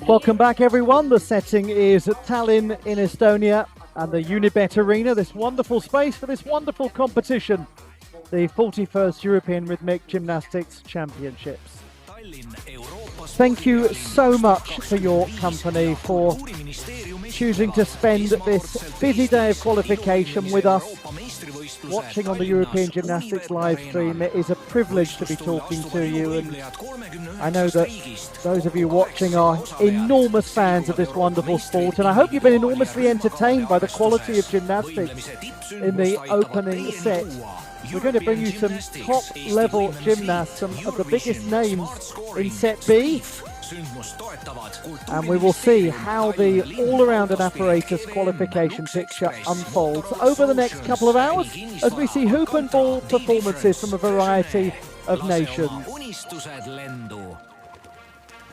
Welcome back, everyone. The setting is Tallin in Estonia and the Unibet Arena, this wonderful space for this wonderful competition, the 41st European Rhythmic Gymnastics Championships. Thank you so much for your company, for choosing to spend this busy day of qualification with us, watching on the European Gymnastics live stream. It is a privilege to be talking to you, and I know that those of you watching are enormous fans of this wonderful sport, and I hope you've been enormously entertained by the quality of gymnastics in the opening set. We're going to bring you some top-level gymnasts, some of the biggest names in set B, and we will see how the all-around and apparatus qualification picture unfolds over the next couple of hours as we see hoop and ball performances from a variety of nations.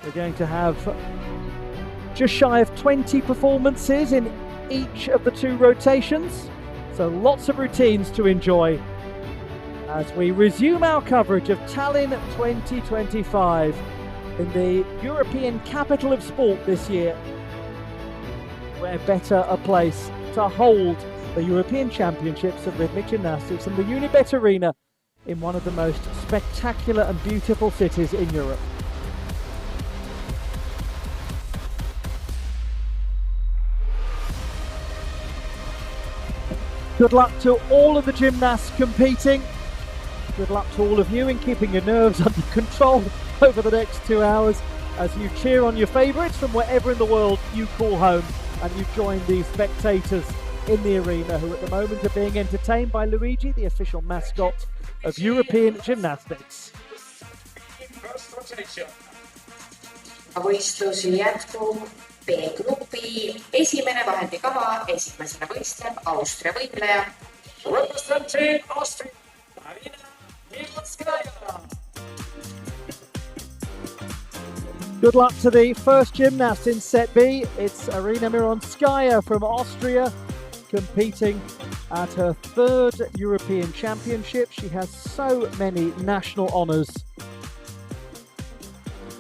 We're going to have just shy of 20 performances in each of the two rotations, so lots of routines to enjoy as we resume our coverage of Tallinn 2025 in the European capital of sport this year. Where better a place to hold the European Championships of Rhythmic Gymnastics than the Unibet Arena in one of the most spectacular and beautiful cities in Europe. Good luck to all of the gymnasts competing. Good luck to all of you in keeping your nerves under control over the next 2 hours as you cheer on your favourites from wherever in the world you call home, and you join the spectators in the arena who at the moment are being entertained by Luigi, the official mascot of European Gymnastics. Võistlusi jätkub B-grupi esimene vahendikava, esimesena võistleb Austria võitleja. Representing Austria, Good luck to the first gymnast in set B. It's Arina Mironskaya from Austria, competing at her third European Championship. She has so many national honours.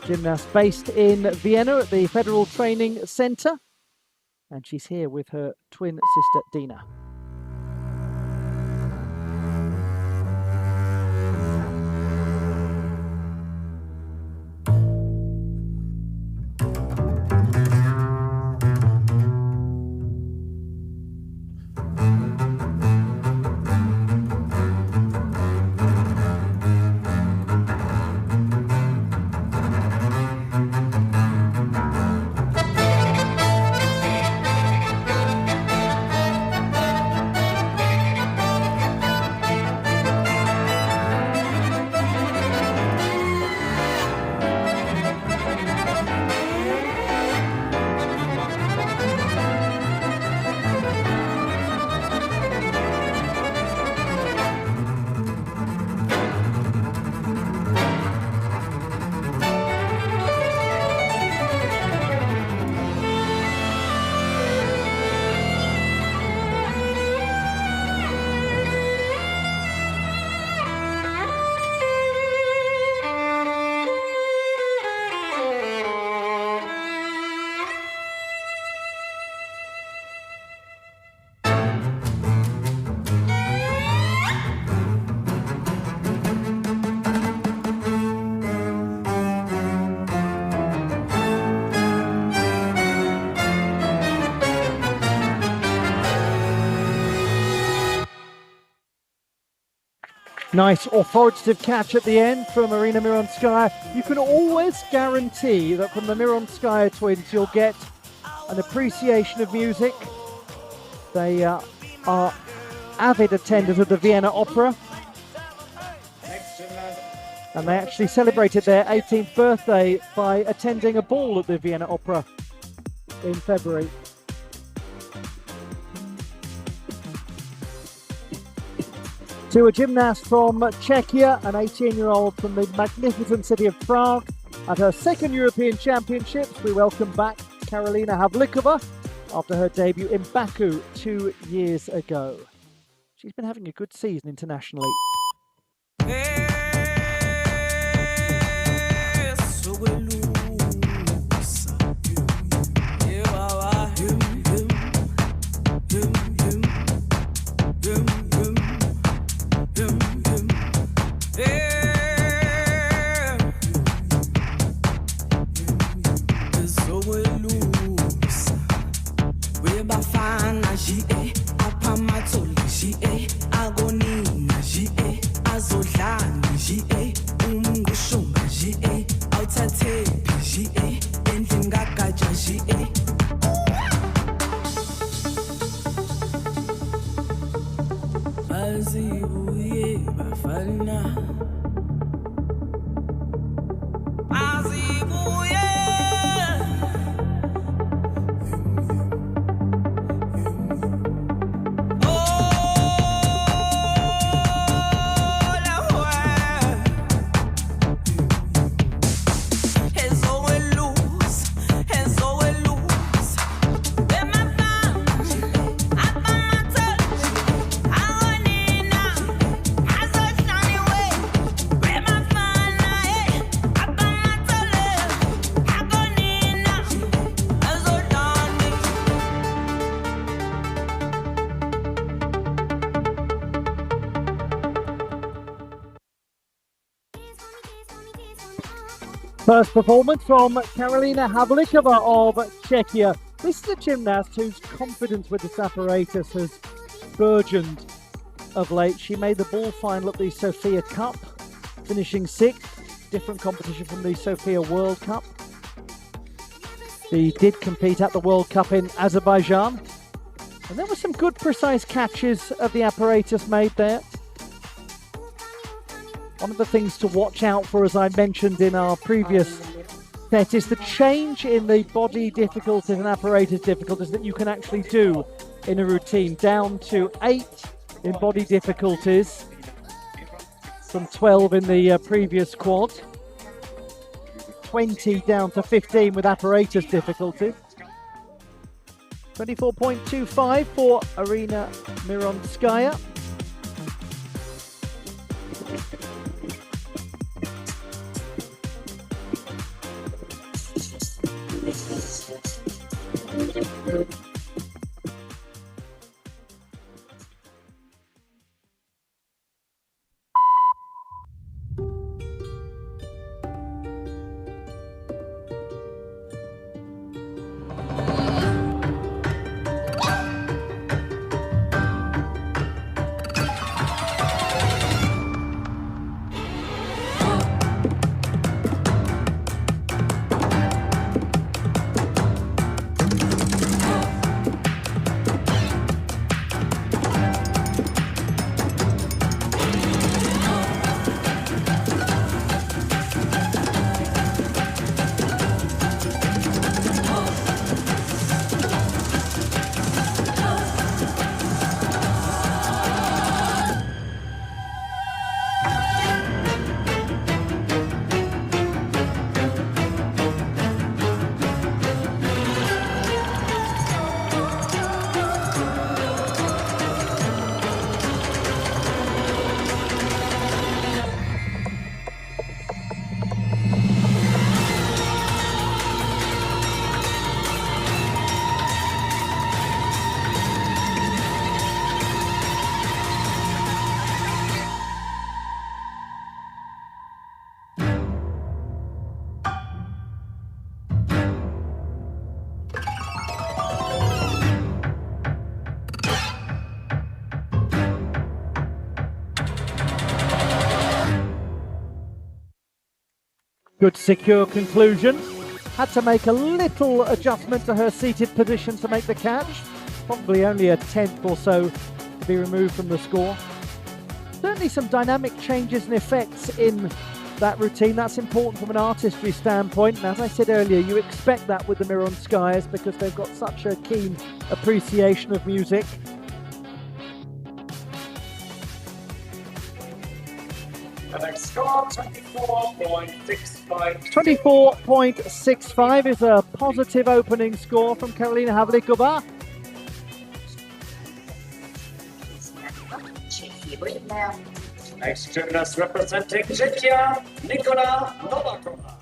Gymnast based in Vienna at the Federal Training Centre, and she's here with her twin sister Dina. Nice authoritative catch at the end from Arina Mironskaya. You can always guarantee that from the Mironskaya twins you'll get an appreciation of music. They are avid attenders of the Vienna Opera, and they actually celebrated their 18th birthday by attending a ball at the Vienna Opera in February. To a gymnast from Czechia, an 18-year-old from the magnificent city of Prague. At her second European Championships, we welcome back Karolina Havlikova after her debut in Baku 2 years ago. She's been having a good season internationally. Eso First performance from Karolina Havlikova of Czechia. This is a gymnast whose confidence with this apparatus has burgeoned of late. She made the ball final at the Sofia Cup, finishing 6th, different competition from the Sofia World Cup. She did compete at the World Cup in Azerbaijan, and there were some good precise catches of the apparatus made there. One of the things to watch out for, as I mentioned in our previous set, is the change in the body difficulties and apparatus difficulties that you can actually do in a routine, down to 8 in body difficulties from 12 in the previous quad, 20 down to 15 with apparatus difficulties. 24.25 for Arina Mironskaya. Good secure conclusion. Had to make a little adjustment to her seated position to make the catch. Probably only a tenth or so to be removed from the score. Certainly some dynamic changes and effects in that routine. That's important from an artistry standpoint. And as I said earlier, you expect that with the Mironskayas because they've got such a keen appreciation of music. The next score, 24.65. 24.65 is a positive opening score from Karolina Havlikova. Next gymnast representing Czechia, Nikola Novakova.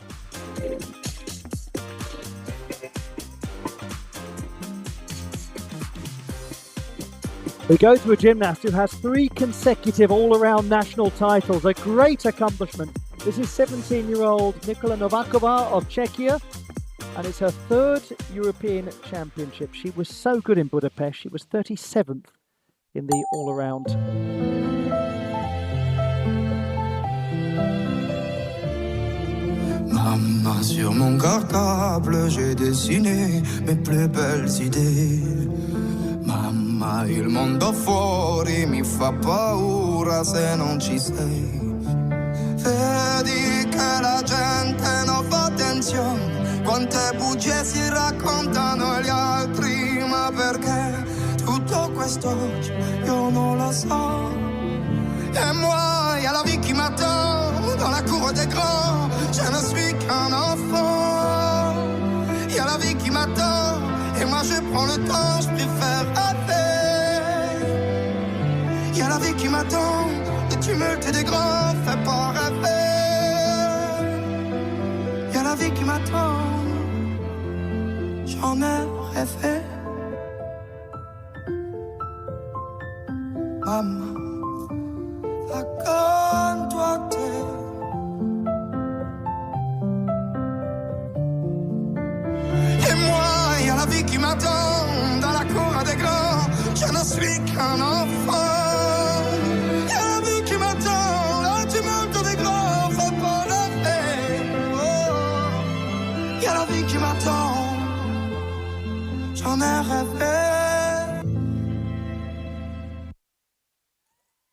We go to a gymnast who has 3 consecutive all-around national titles, a great accomplishment. This is 17-year-old Nikola Novakova of Czechia, and it's her 3rd European Championship. She was so good in Budapest. She was 37th in the all-around. Maman, sur mon cartable, j'ai dessiné mes plus belles idées. Mamma, il mondo fuori mi fa paura se non ci sei. Vedi che la gente non fa attenzione, quante bugie si raccontano gli altri, ma perché tutto questo io non lo so. Et moi, y'a la vie qui m'attend dans la cour des grands, je ne suis qu'un enfant. Y'a la vie qui m'attend, et moi je prends le temps, je préfère rêver. Y'a la vie qui m'attend, des tumultes et des grands, fais pas rêver. Y'a la vie qui m'attend, j'en ai rêvé. Maman, racconte-toi je ne suis qu'un enfant. Y'a la vie qui m'attend, là tu montes des grands, fais pas la peine. Oh, y'a la vie qui m'attend, j'en ai rêvé.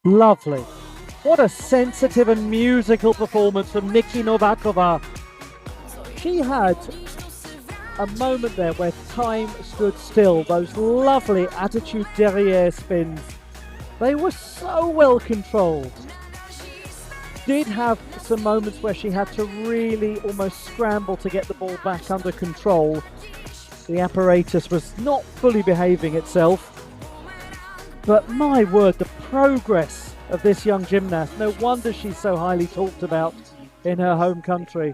Lovely. What a sensitive and musical performance from Niki Novakova. She had a moment there where time stood still. Those lovely attitude derrière spins. They were so well controlled. Did have some moments where she had to really almost scramble to get the ball back under control. The apparatus was not fully behaving itself. But my word, the progress of this young gymnast. No wonder she's so highly talked about in her home country.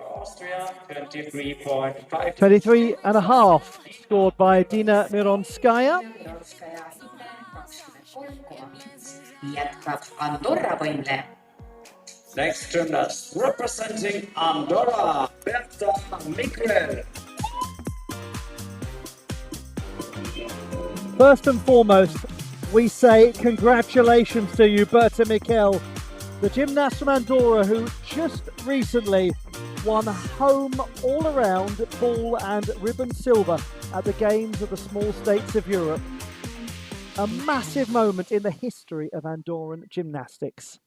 Austria, 23.5. 23 and a half scored by Dina Mironskaya. Jätkab Andorra võimle. Next gymnast representing Andorra, Berta Miquel. First and foremost, we say congratulations to you, Berta Miquel, the gymnast from Andorra who just recently won home all-around ball and ribbon silver at the Games of the Small States of Europe. A massive moment in the history of Andorran gymnastics.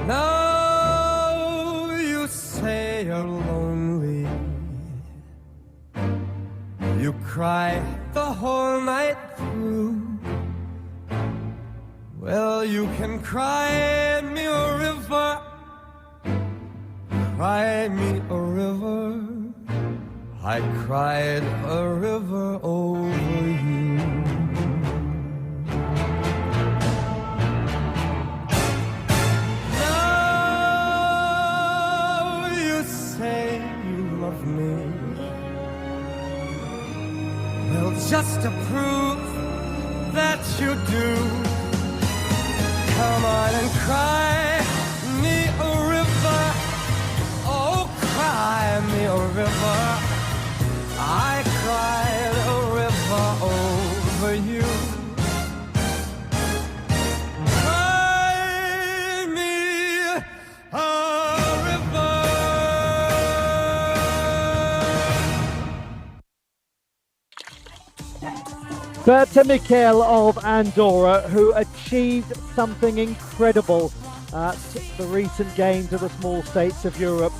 Now you say you're lonely. You cry the whole night through. Well, you can cry me a river. Cry me a river. I cried a river over you. Well, just to prove that you do, come on and cry me a river. Oh, cry me a river. I cried a river over you. Cry me a river. Berta Miquel of Andorra, who achieved something incredible at the recent Games of the Small States of Europe.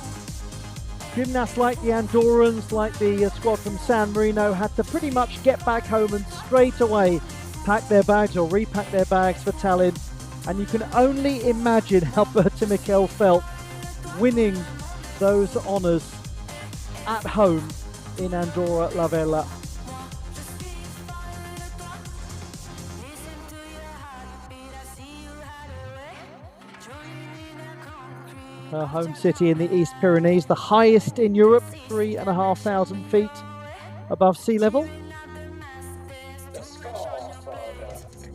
Gymnasts like the Andorrans, like the squad from San Marino, had to pretty much get back home and straight away pack their bags or repack their bags for Tallinn. And you can only imagine how Berta Miquel felt winning those honours at home in Andorra La Vella. Her home city in the East Pyrenees, the highest in Europe, 3,500 feet above sea level. The score for the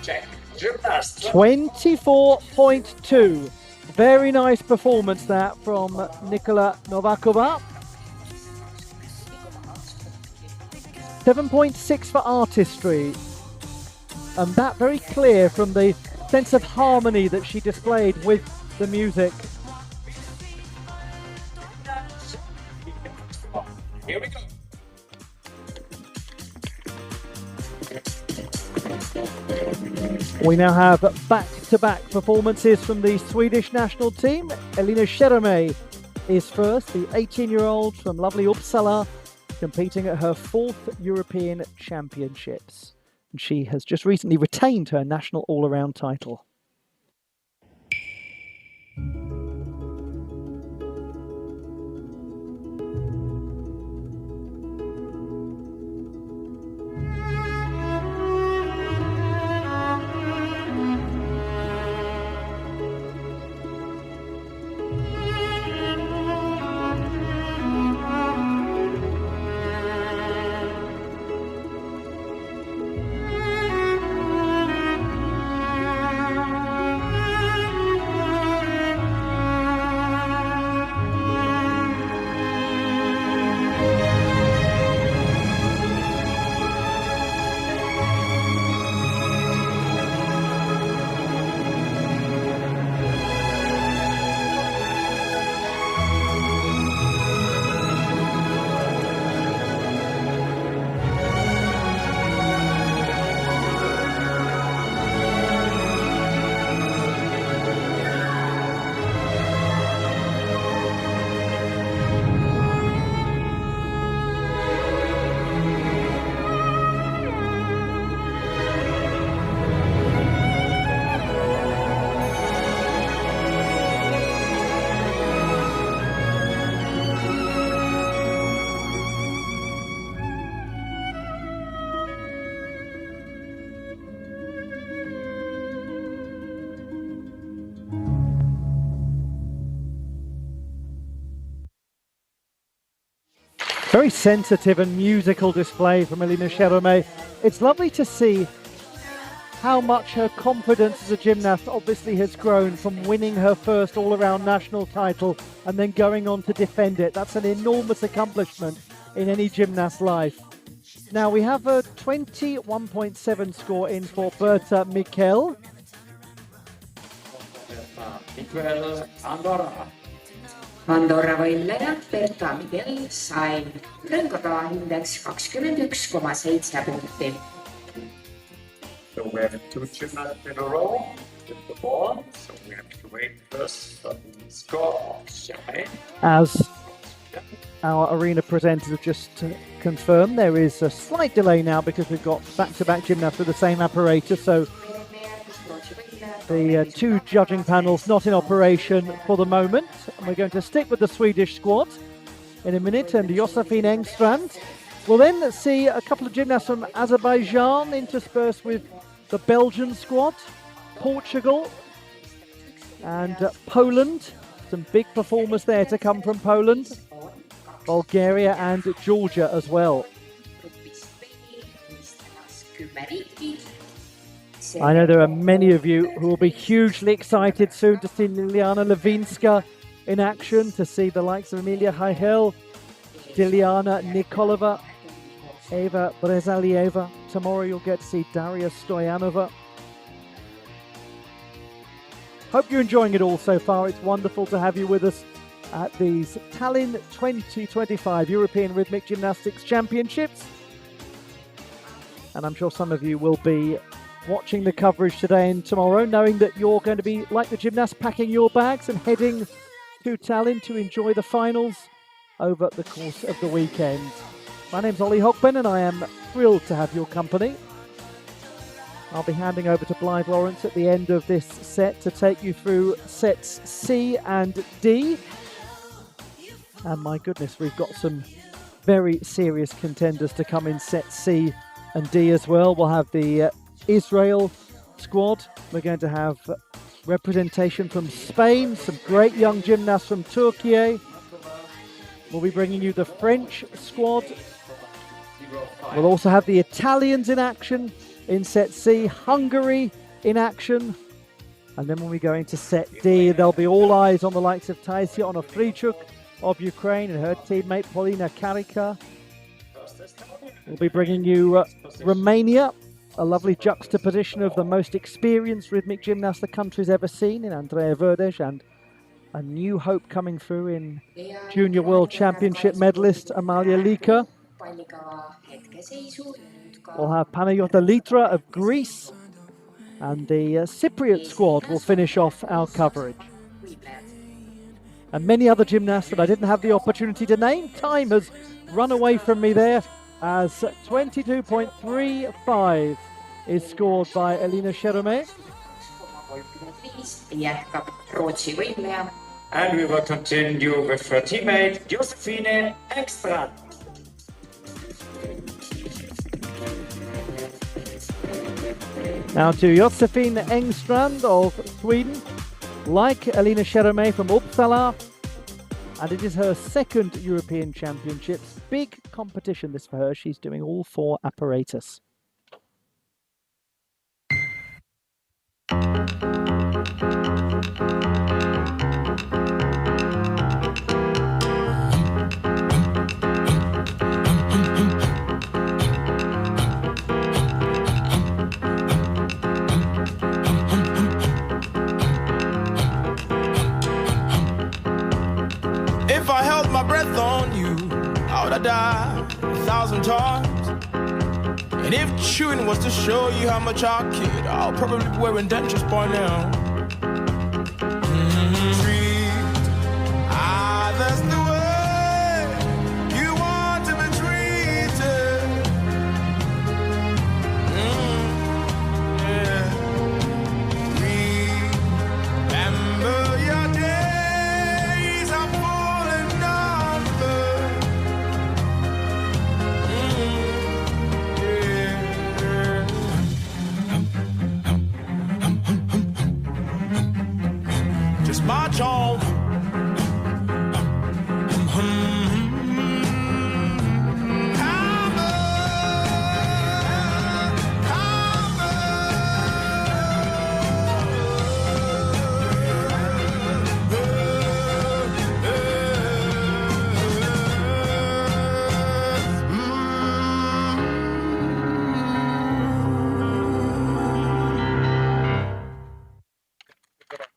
Czech gymnast. 24.2. Very nice performance that from Nikola Novakova. 7.6 for artistry. And that very clear from the sense of harmony that she displayed with the music. Here we go. We now have back-to-back performances from the Swedish national team. Elina Shereme is first, the 18-year-old from lovely Uppsala, competing at her 4th European Championships. And she has just recently retained her national all-around title. Very sensitive and musical display from Elina Cheromey. It's lovely to see how much her confidence as a gymnast obviously has grown from winning her first all-around national title and then going on to defend it. That's an enormous accomplishment in any gymnast's life. Now we have a 21.7 score in for Berta Mikel. Andorra võitleja Berta Miguel sai rõngaga hindeks 21,7 punkti. So we have two gymnasts in a row with the ball. So we have to wait first on the score of Cheromey. As our arena presenters have just confirmed, there is a slight delay now because we've got back-to-back gymnasts with the same apparatus. So the two judging panels not in operation for the moment. And we're going to stick with the Swedish squad in a minute, and Josefine Engstrand. We'll then see a couple of gymnasts from Azerbaijan interspersed with the Belgian squad, Portugal and Poland. Some big performers there to come from Poland, Bulgaria and Georgia as well. I know there are many of you who will be hugely excited soon to see Liliana Levinska in action, to see the likes of Emilia Haihel, Diliana Nikolova, Eva Brezalieva. Tomorrow you'll get to see Daria Stoyanova. Hope you're enjoying it all so far. It's wonderful to have you with us at these Tallinn 2025 European Rhythmic Gymnastics Championships. And I'm sure some of you will be watching the coverage today and tomorrow, knowing that you're going to be, like the gymnasts, packing your bags and heading to Tallinn to enjoy the finals over the course of the weekend. My name's Olly Hogben and I am thrilled to have your company. I'll be handing over to Blythe Lawrence at the end of this set to take you through sets C and D. And my goodness, we've got some very serious contenders to come in set C and D as well. We'll have the Israel squad. We're going to have representation from Spain, some great young gymnasts from Turkey. We'll be bringing you the French squad. We'll also have the Italians in action in set C, Hungary in action. And then when we go into set D, there'll be all eyes on the likes of Taisia Onofrichuk of Ukraine and her teammate Polina Karika. We'll be bringing you Romania, a lovely juxtaposition of the most experienced rhythmic gymnast the country's ever seen in Andreea Verdes, and a new hope coming through in Junior World Championship medalist Amalia Lika. We'll have Panayota Litra of Greece, and the Cypriot squad will finish off our coverage. And many other gymnasts that I didn't have the opportunity to name. Time has run away from me there, as 22.35 is scored by Elina Cheromey. And we will continue with her teammate Josefine Engstrand. Now to Josefine Engstrand of Sweden, like Elina Cheromey from Uppsala, and it is her second European Championships. Big competition this for her. She's doing all four apparatus. If I held my breath on you, I would have died 1,000 times. And if chewing was to show you how much I kid, I'll probably be wearing dentures by now. Treat others the way you want to be treated. Yeah. Remember your days are full and numbered. Just march on.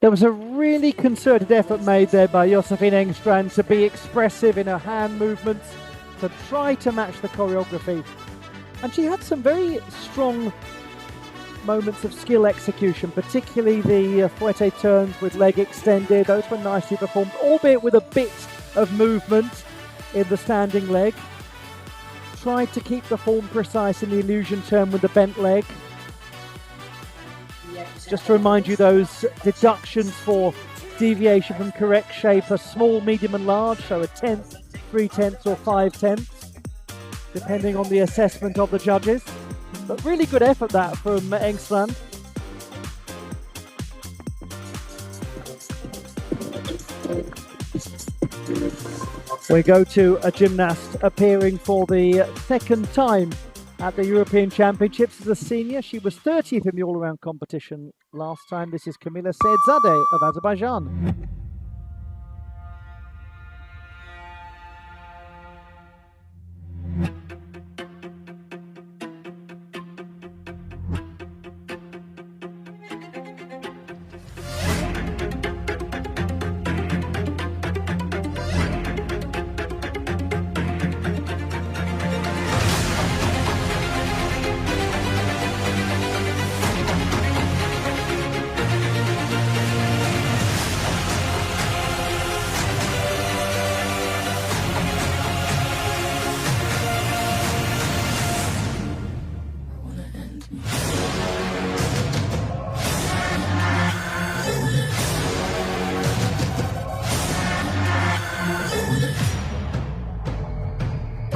There was a really concerted effort made there by Josephine Engstrand to be expressive in her hand movements, to try to match the choreography. And she had some very strong moments of skill execution, particularly the fouette turns with leg extended. Those were nicely performed, albeit with a bit of movement in the standing leg. Tried to keep the form precise in the illusion turn with the bent leg. Just to remind you, those deductions for deviation from correct shape are small, medium and large, so a tenth, 3/10 or 5/10, depending on the assessment of the judges. But really good effort that from Engstrand. We go to a gymnast appearing for the second time at the European Championships as a senior. She was 30th in the all-around competition last time. This is Kamila Seyedzadeh of Azerbaijan.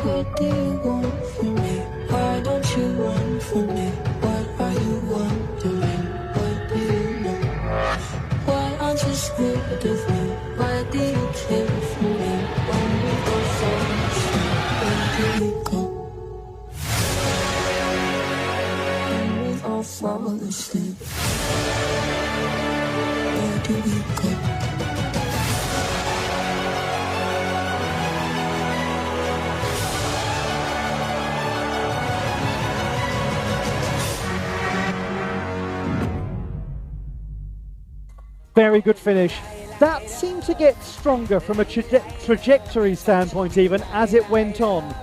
What do you want from me? Why don't you run from me? What are you wondering? What do you know? Why aren't you scared of me? Why do you care for me? When we go far, where do we go? When we all fall asleep, where do we go? Very good finish. That seemed to get stronger from a trajectory standpoint even as it went on.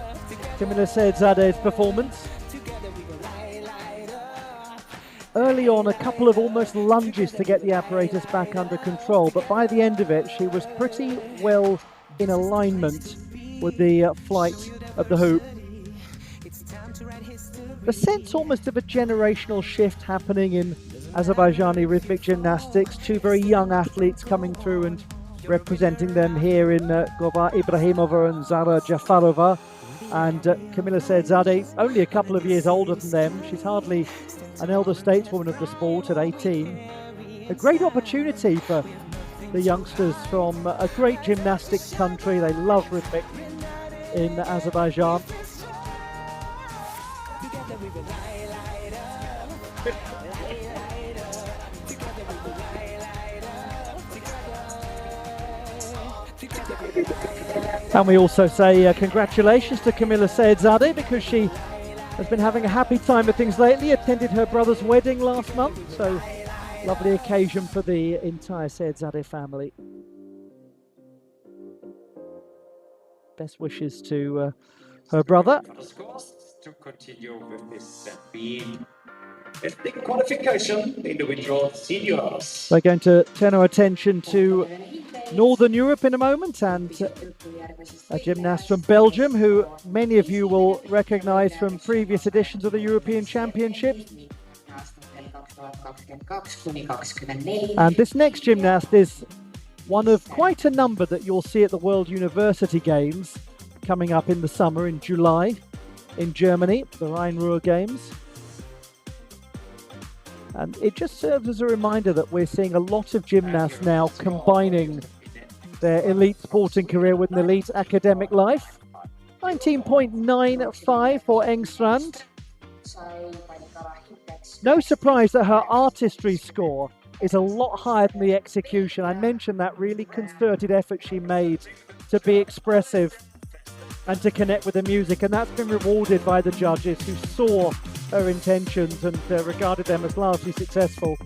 Kamila Seyedzadeh's performance. Early on, a couple of almost lunges to get the apparatus back under control, but by the end of it, she was pretty well in alignment with the flight of the hoop. The sense almost of a generational shift happening in Azerbaijani rhythmic gymnastics. Two very young athletes coming through and representing them here in Goba Ibrahimova and Zara Jafarova. And Kamila Seyedzadeh, only a couple of years older than them. She's hardly an elder stateswoman of the sport at 18. A great opportunity for the youngsters from a great gymnastics country. They love rhythmic in Azerbaijan. And we also say congratulations to Kamila Seyedzadeh, because she has been having a happy time with things lately. Attended her brother's wedding last month, so lovely occasion for the entire Seyedzadeh family. Best wishes to her brother. To continue with this ethnic qualification individual seniors. We're going to turn our attention to Northern Europe in a moment, and a gymnast from Belgium who many of you will recognise from previous editions of the European Championships. And this next gymnast is one of quite a number that you'll see at the World University Games coming up in the summer in July in Germany, the Rhine-Ruhr Games. And it just serves as a reminder that we're seeing a lot of gymnasts now combining their elite sporting career with an elite academic life. 19.95 for Engstrand. No surprise that her artistry score is a lot higher than the execution. I mentioned that really concerted effort she made to be expressive and to connect with the music, and that's been rewarded by the judges who saw her intentions and regarded them as largely successful.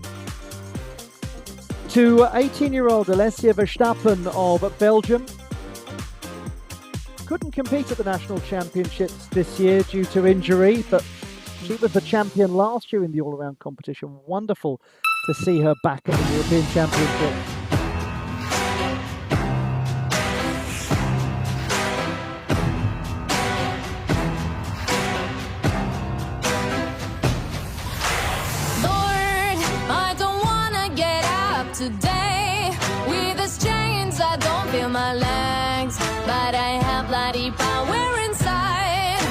to 18-year-old Alessia Verstappen of Belgium. Couldn't compete at the national championships this year due to injury, but she was the champion last year in the all-around competition. Wonderful to see her back at the European Championship. Lord, I don't wanna get up today. With these chains, I don't feel my legs, but I have bloody power inside.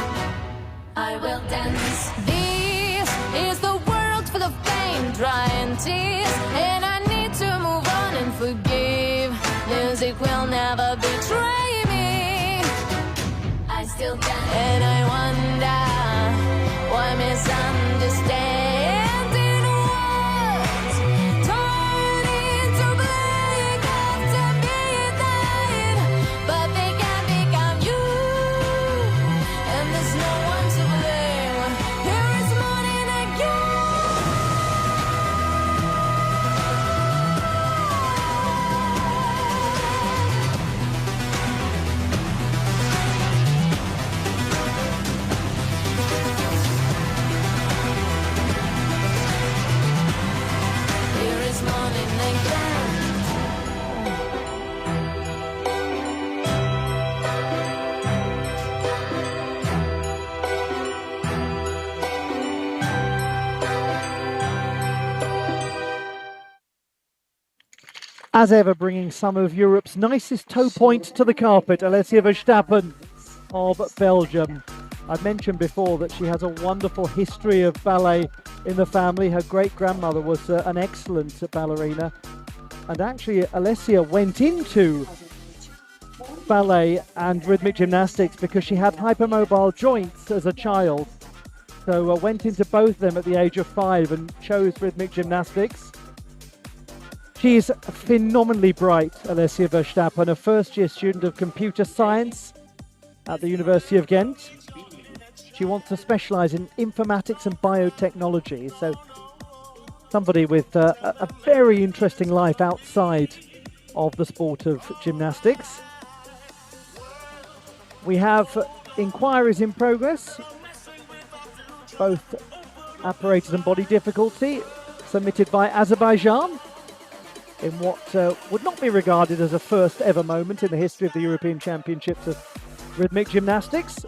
I will dance. This is the world full of pain, dry and tears, and I need to move on and forgive. Music will never betray me. I still can, and I wonder why misunderstanding words turn into black after midnight, but they can become you, and there's no one to blame. Here is morning again. Here is morning again. As ever, bringing some of Europe's nicest toe point to the carpet, Alessia Verstappen of Belgium. I've mentioned before that she has a wonderful history of ballet in the family. Her great-grandmother was an excellent ballerina. And actually, Alessia went into ballet and rhythmic gymnastics because she had hypermobile joints as a child. So went into both of them at the age of 5 and chose rhythmic gymnastics. She is phenomenally bright, Alessia Verstappen, a first-year student of computer science at the University of Ghent. She wants to specialise in informatics and biotechnology, so somebody with a very interesting life outside of the sport of gymnastics. We have inquiries in progress, both apparatus and body difficulty, submitted by Azerbaijan, in what would not be regarded as a first ever moment in the history of the European Championships of Rhythmic Gymnastics.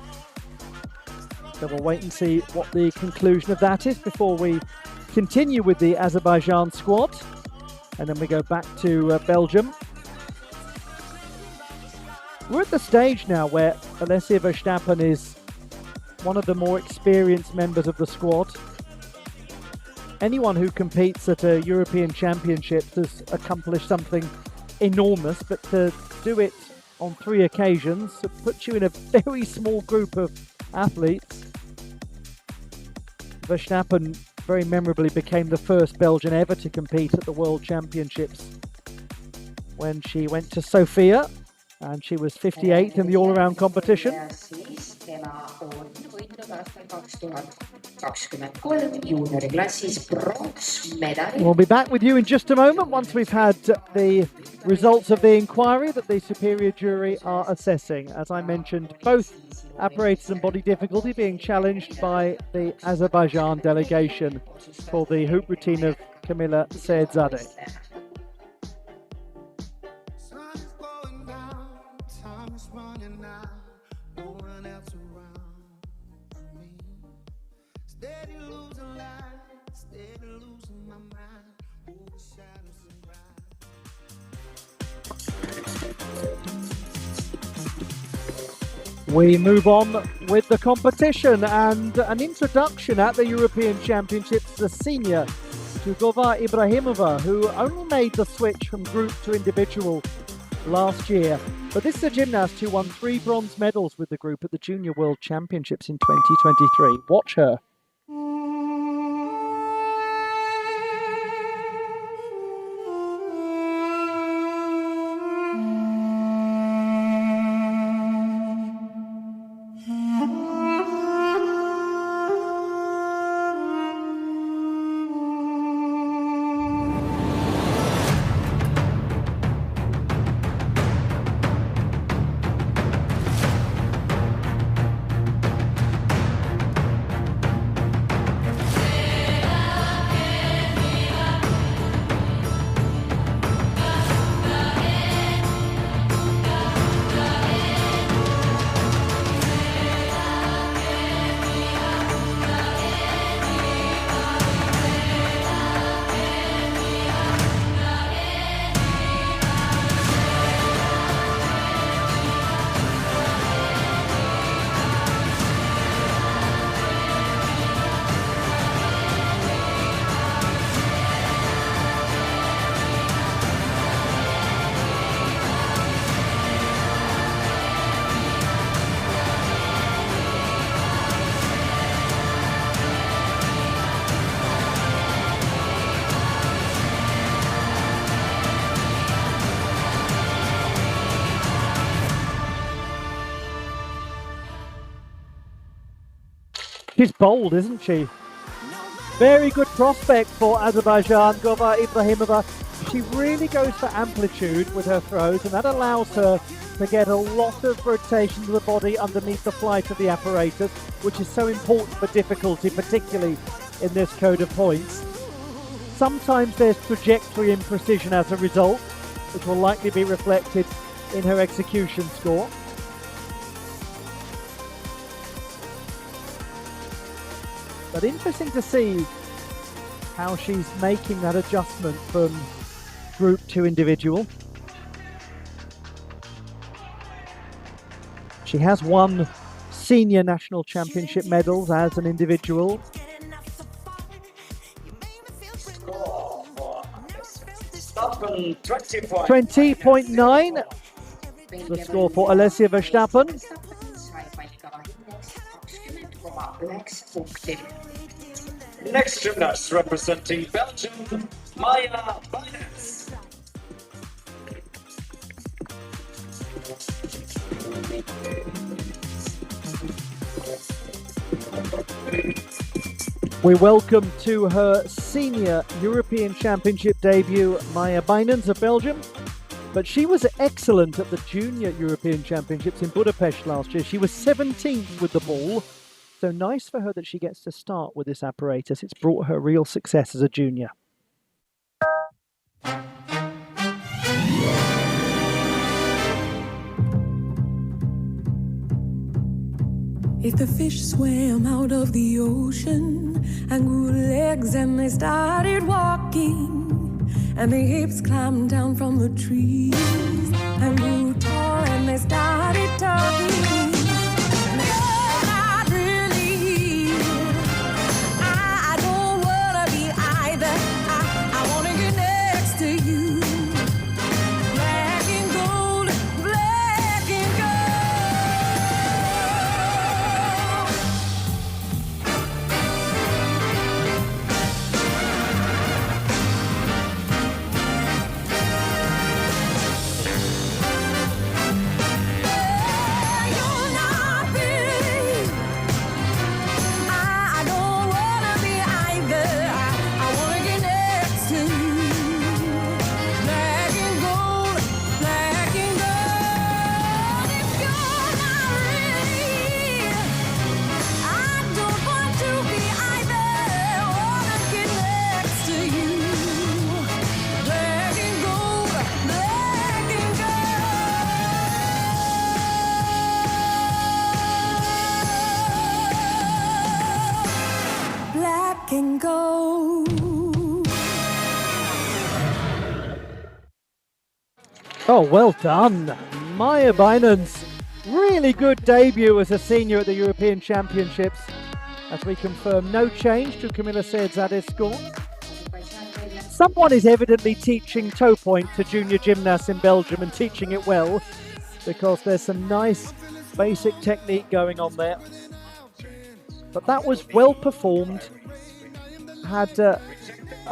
So we'll wait and see what the conclusion of that is before we continue with the Azerbaijan squad. And then we go back to Belgium. We're at the stage now where Alessia Verstappen is one of the more experienced members of the squad. Anyone who competes at a European Championships has accomplished something enormous, but to do it on 3 occasions puts you in a very small group of athletes. Verstappen very memorably became the first Belgian ever to compete at the World Championships when she went to Sofia, and she was 58th in the all-around competition. We'll be back with you in just a moment once we've had the results of the inquiry that the superior jury are assessing. As I mentioned, both apparatus and body difficulty being challenged by the Azerbaijan delegation for the hoop routine of Camilla Seyedzadeh. We move on with the competition and an introduction at the European Championships, the senior Tugova Ibrahimova, who only made the switch from group to individual last year. But this is a gymnast who won 3 bronze medals with the group at the Junior World Championships in 2023. Watch her. She's bold, isn't she? Very good prospect for Azerbaijan, Gova Ibrahimova. She really goes for amplitude with her throws, and that allows her to get a lot of rotation to the body underneath the flight of the apparatus, which is so important for difficulty, particularly in this code of points. Sometimes there's trajectory imprecision as a result, which will likely be reflected in her execution score. But interesting to see how she's making that adjustment from group to individual. She has won senior national championship medals as an individual. Score for 20.9. The score for Alessia Verstappen. Next gymnast representing Belgium, Maya Binance. We welcome to her senior European Championship debut Maya Binance of Belgium. But she was excellent at the Junior European Championships in Budapest last year. She was 17th with the ball. So nice for her that she gets to start with this apparatus. It's brought her real success as a junior. If the fish swam out of the ocean and grew legs and they started walking, and the apes climbed down from the trees and grew tall and they started talking. Oh, well done. Maya Binance, really good debut as a senior at the European Championships. As we confirm, no change to Camilla Seidzadeh's score. Someone is evidently teaching toe point to junior gymnasts in Belgium and teaching it well, because there's some nice basic technique going on there. But that was well performed, had a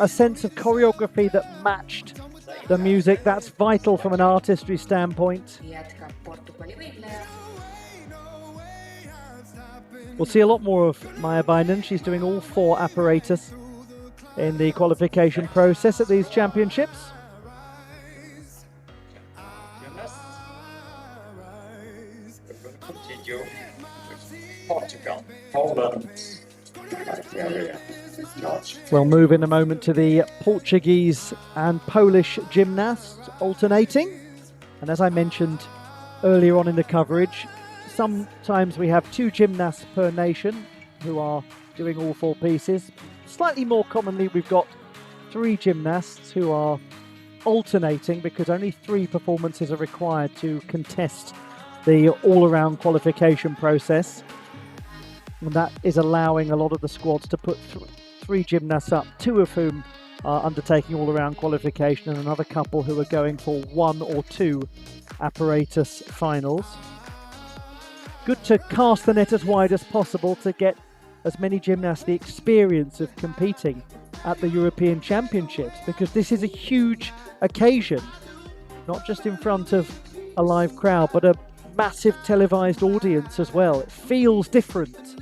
sense of choreography that matched the music. That's vital from an artistry standpoint. We'll see a lot more of Maya Binance. She's doing all four apparatus in the qualification process at these championships. We're going to continue with Portugal, Poland, Bulgaria. We'll move in a moment to the Portuguese and Polish gymnasts alternating. And as I mentioned earlier on in the coverage, sometimes we have two gymnasts per nation who are doing all four pieces. Slightly more commonly, we've got three gymnasts who are alternating because only three performances are required to contest the all-around qualification process. And that is allowing a lot of the squads to put three gymnasts up, two of whom are undertaking all-around qualification and another couple who are going for one or two apparatus finals. Good to cast the net as wide as possible to get as many gymnasts the experience of competing at the European Championships, because this is a huge occasion, not just in front of a live crowd, but a massive televised audience as well. It feels different.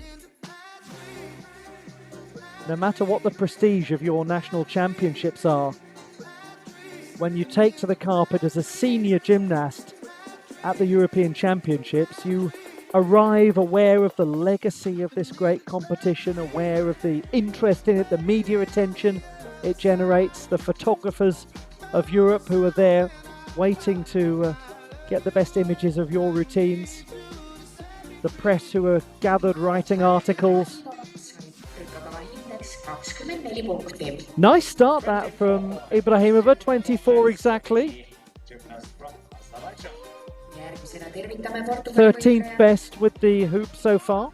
no matter what the prestige of your national championships are, when you take to the carpet as a senior gymnast at the European Championships, you arrive aware of the legacy of this great competition, aware of the interest in it, the media attention it generates, the photographers of Europe who are there waiting to get the best images of your routines, the press who are gathered writing articles. Nice start that from Ibrahimova, 24 exactly. 13th best with the hoop so far.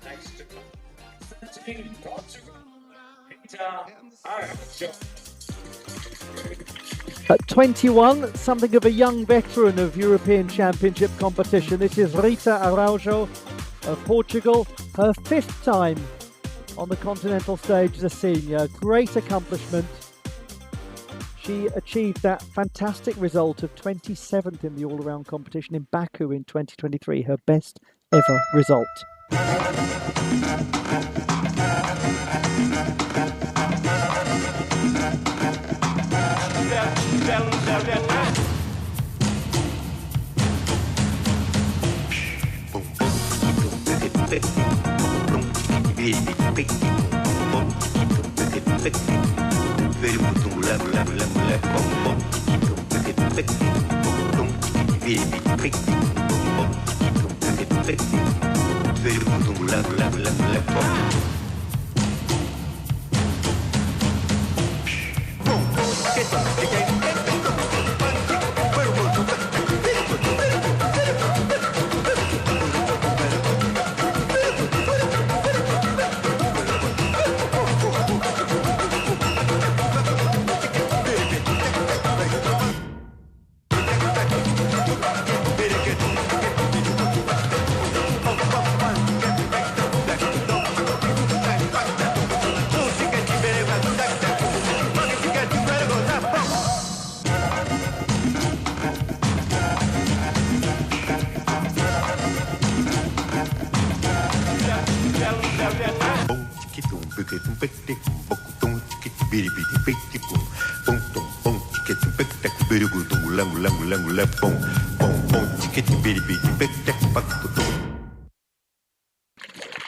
At 21, something of a young veteran of European Championship competition. This is Rita Araujo of Portugal, her 5th time on the continental stage as a senior. Great accomplishment. She achieved that fantastic result of 27th in the all-around competition in Baku in 2023, her best ever result.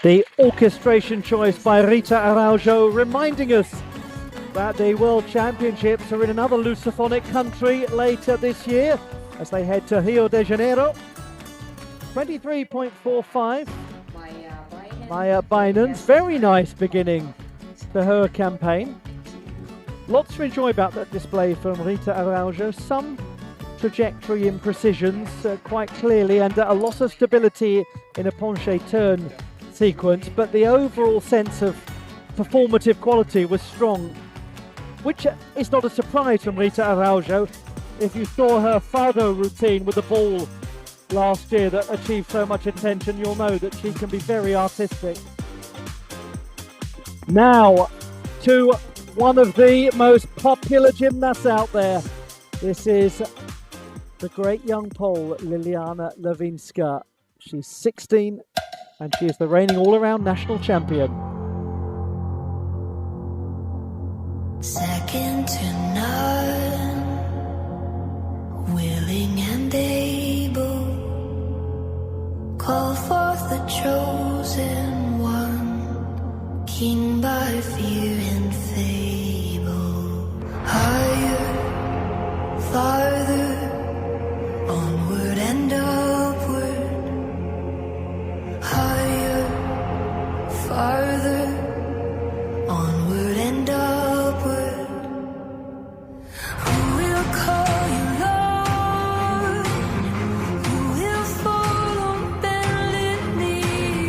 The orchestration choice by Rita Araujo reminding us that the World Championships are in another Lusophonic country later this year as they head to Rio de Janeiro. 23.45. Maya Binance, very nice beginning to her campaign. Lots to enjoy about that display from Rita Araujo. Some trajectory imprecisions quite clearly, and a lot of stability in a penché turn sequence, but the overall sense of performative quality was strong, which is not a surprise from Rita Araujo. If you saw her Fado routine with the ball last year that achieved so much attention, you'll know that she can be very artistic. Now to one of the most popular gymnasts out there. This is the great young Pole, Liliana Lewinska. She's 16 and she is the reigning all-around national champion. Second to none, willing and able, call forth the chosen one, king by fear and fable. Higher, farther, onward and upward. Higher, farther, onward and upward. Who will call you Lord? Who will fall on bended knee?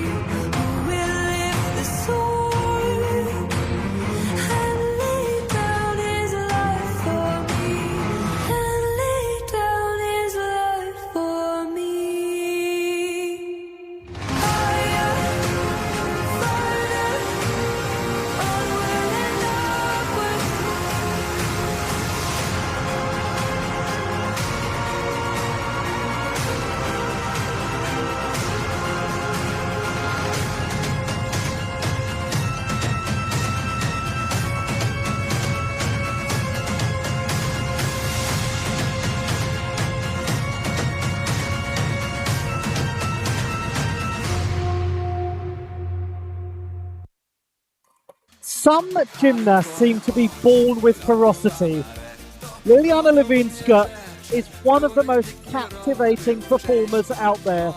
Some gymnasts seem to be born with ferocity. Liliana Levinska is one of the most captivating performers out there.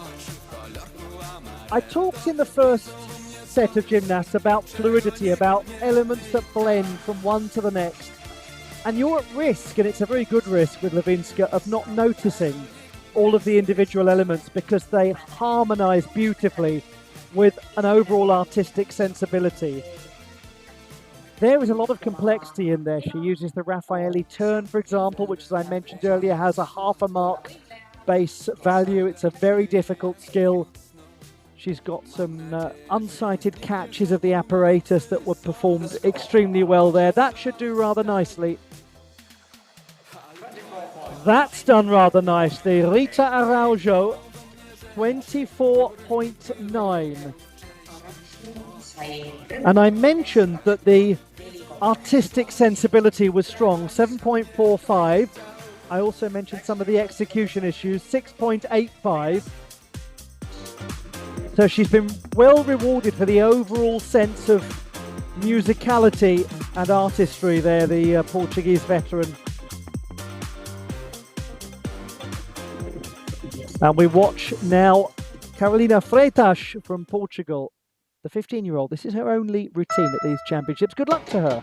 I talked in the first set of gymnasts about fluidity, about elements that blend from one to the next. And you're at risk, and it's a very good risk with Levinska, of not noticing all of the individual elements because they harmonise beautifully with an overall artistic sensibility. There is a lot of complexity in there. She uses the Raffaelli turn, for example, which, as I mentioned earlier, has a half a mark base value. It's a very difficult skill. She's got some unsighted catches of the apparatus that were performed extremely well there. That should do rather nicely. That's done rather nicely. Rita Araujo, 24.9. And I mentioned that the artistic sensibility was strong, 7.45. I also mentioned some of the execution issues, 6.85. So she's been well rewarded for the overall sense of musicality and artistry there, the Portuguese veteran. And we watch now Carolina Freitas from Portugal. The 15-year-old, this is her only routine at these championships. Good luck to her.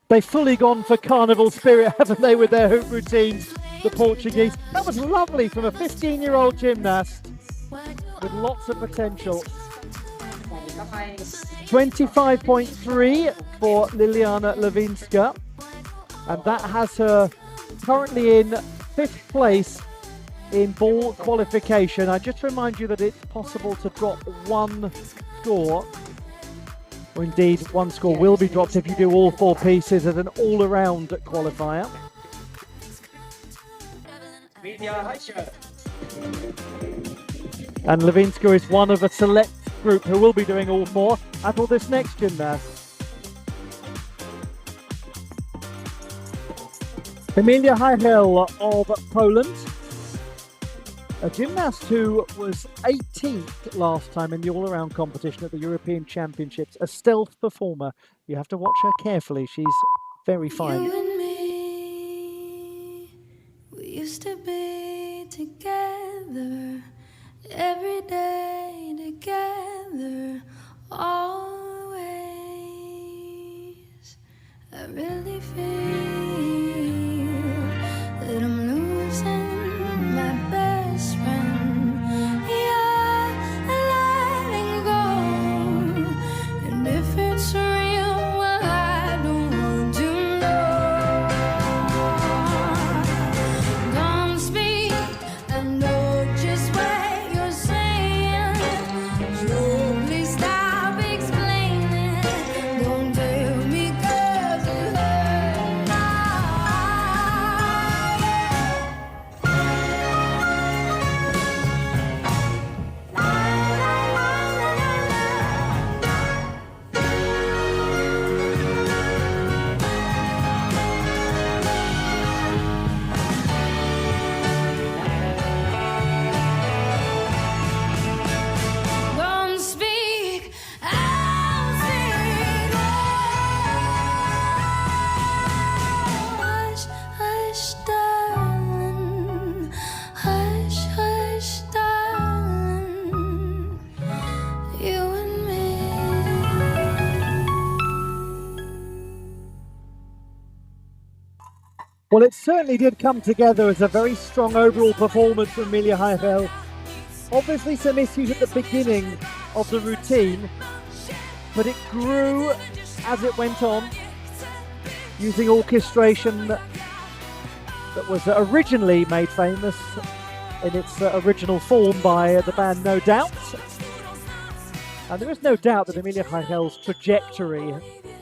They've fully gone for carnival spirit, haven't they, with their hoop routines, the Portuguese. That was lovely from a 15-year-old gymnast with lots of potential. 25.3 for Liliana Levinska, and that has her currently in 5th place in ball qualification. I just remind you that it's possible to drop one score. Or indeed, one score will be dropped if you do all 4 pieces as an all-around qualifier. And Levinska is one of a select group who will be doing all 4 at all this next gymnast. Emilia Heigel of Poland. A gymnast who was 18th last time in the all-around competition at the European Championships. A stealth performer. You have to watch her carefully. She's very fine. You and me, we used to be together, every day together, always. I really feel that I'm losing my best friend. You're letting go, and if it's real, well, I don't want to know. Don't speak, I know just what you're saying. Well, it certainly did come together as a very strong overall performance from Emilia Heifel. Obviously some issues at the beginning of the routine, but it grew as it went on, using orchestration that was originally made famous in its original form by the band No Doubt. And there is no doubt that Emilia Heifel's trajectory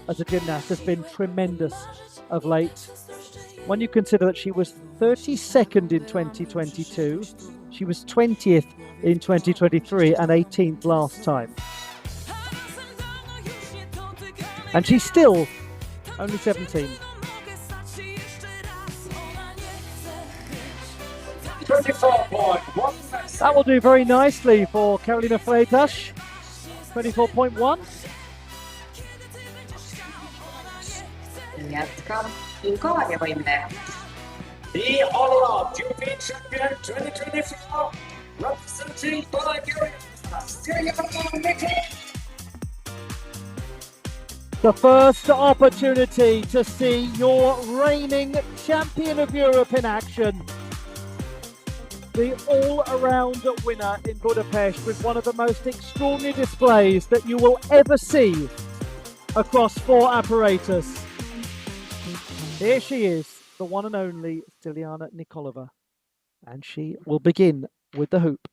as a gymnast has been tremendous of late. When you consider that she was 32nd in 2022, she was 20th in 2023 and 18th last time. And she's still only 17. 24.1. That will do very nicely for Karolina Freitas. 24.1. Jätkab Bulgaaria võimleja. The all-around European champion 2024, representing Bulgaria, The first opportunity to see your reigning champion of Europe in action. The all-around winner in Budapest with one of the most extraordinary displays that you will ever see across 4 apparatus. Here she is, the one and only Stiliana Nikolova, and she will begin with the hoop.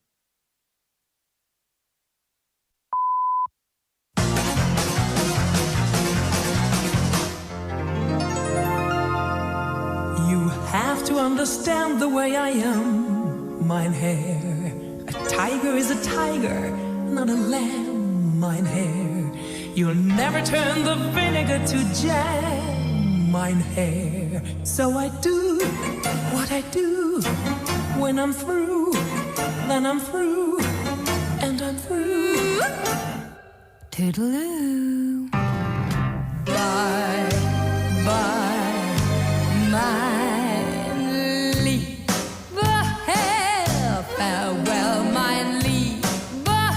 You have to understand the way I am, mein Herr. A tiger is a tiger, not a lamb, mein Herr. You'll never turn the vinegar to jam, mein Herr. So I do what I do. When I'm through, then I'm through, and I'm through. Toodaloo. Bye, bye, mein Lieber, farewell, mein Lieber.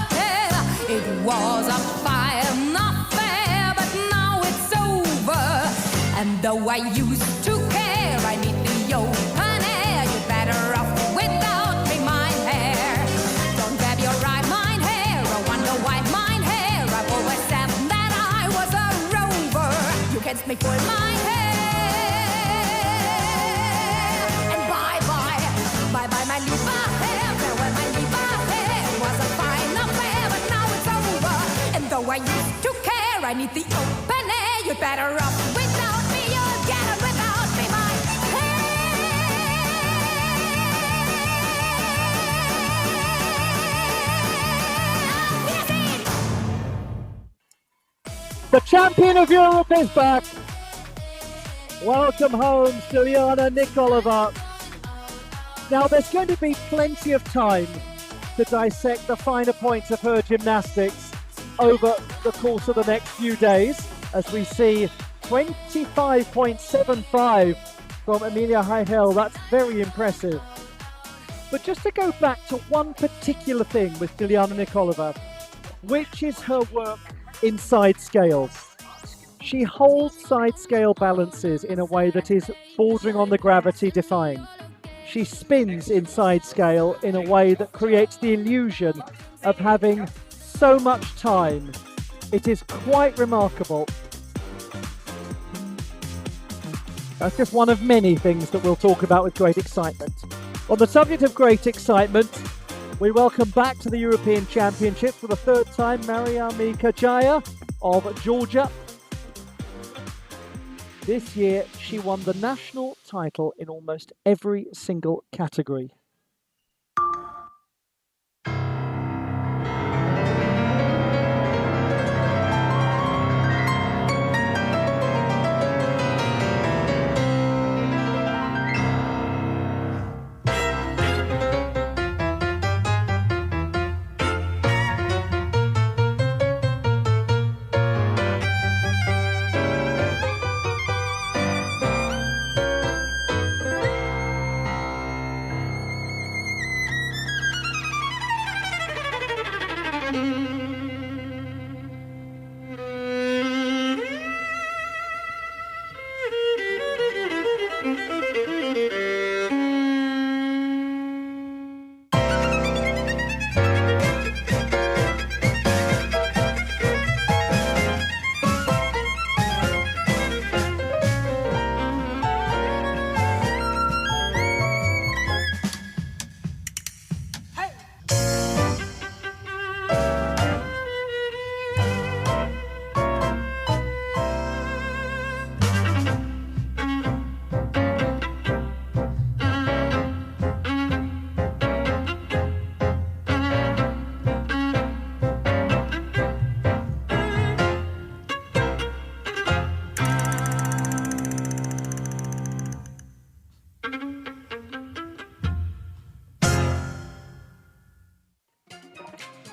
It was a fine affair, but now it's over. And though I used to care, I need the open air. You're better off without me, mein Herr. Don't grab your right, mein Herr. I wonder why, mein Herr. I've always said that I was a rover. You can speak for mein Herr. And bye bye, bye bye, my Lieber. Farewell, my Lieber. It was a fine affair, but now it's over. And though I used to care, I need the open air. You're better off without me. You'll get it without me, my Herr. The champion of Europe is back. Welcome home, Stiliana Nikolova. Now, there's going to be plenty of time to dissect the finer points of her gymnastics over the course of the next few days, as we see 25.75 from Emilia Heifel. That's very impressive. But just to go back to one particular thing with Stiliana Nikolova, which is her work in side scales. She holds side scale balances in a way that is bordering on the gravity defying. She spins in side scale in a way that creates the illusion of having so much time. It is quite remarkable. That's just one of many things that we'll talk about with great excitement. On the subject of great excitement, we welcome back to the European Championships for the 3rd time Mariami Kajaya of Georgia. This year, she won the national title in almost every single category.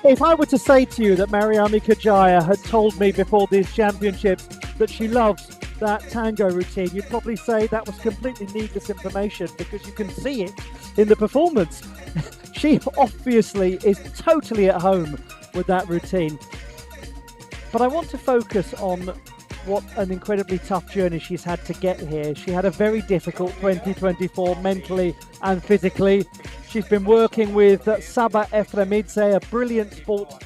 If I were to say to you that Mariami Kajaya had told me before these championships that she loves that tango routine, you'd probably say that was completely needless information because you can see it in the performance. She obviously is totally at home with that routine. But I want to focus on what an incredibly tough journey she's had to get here. She had a very difficult 2024 mentally and physically. She's been working with Saba Efremidze, a brilliant sports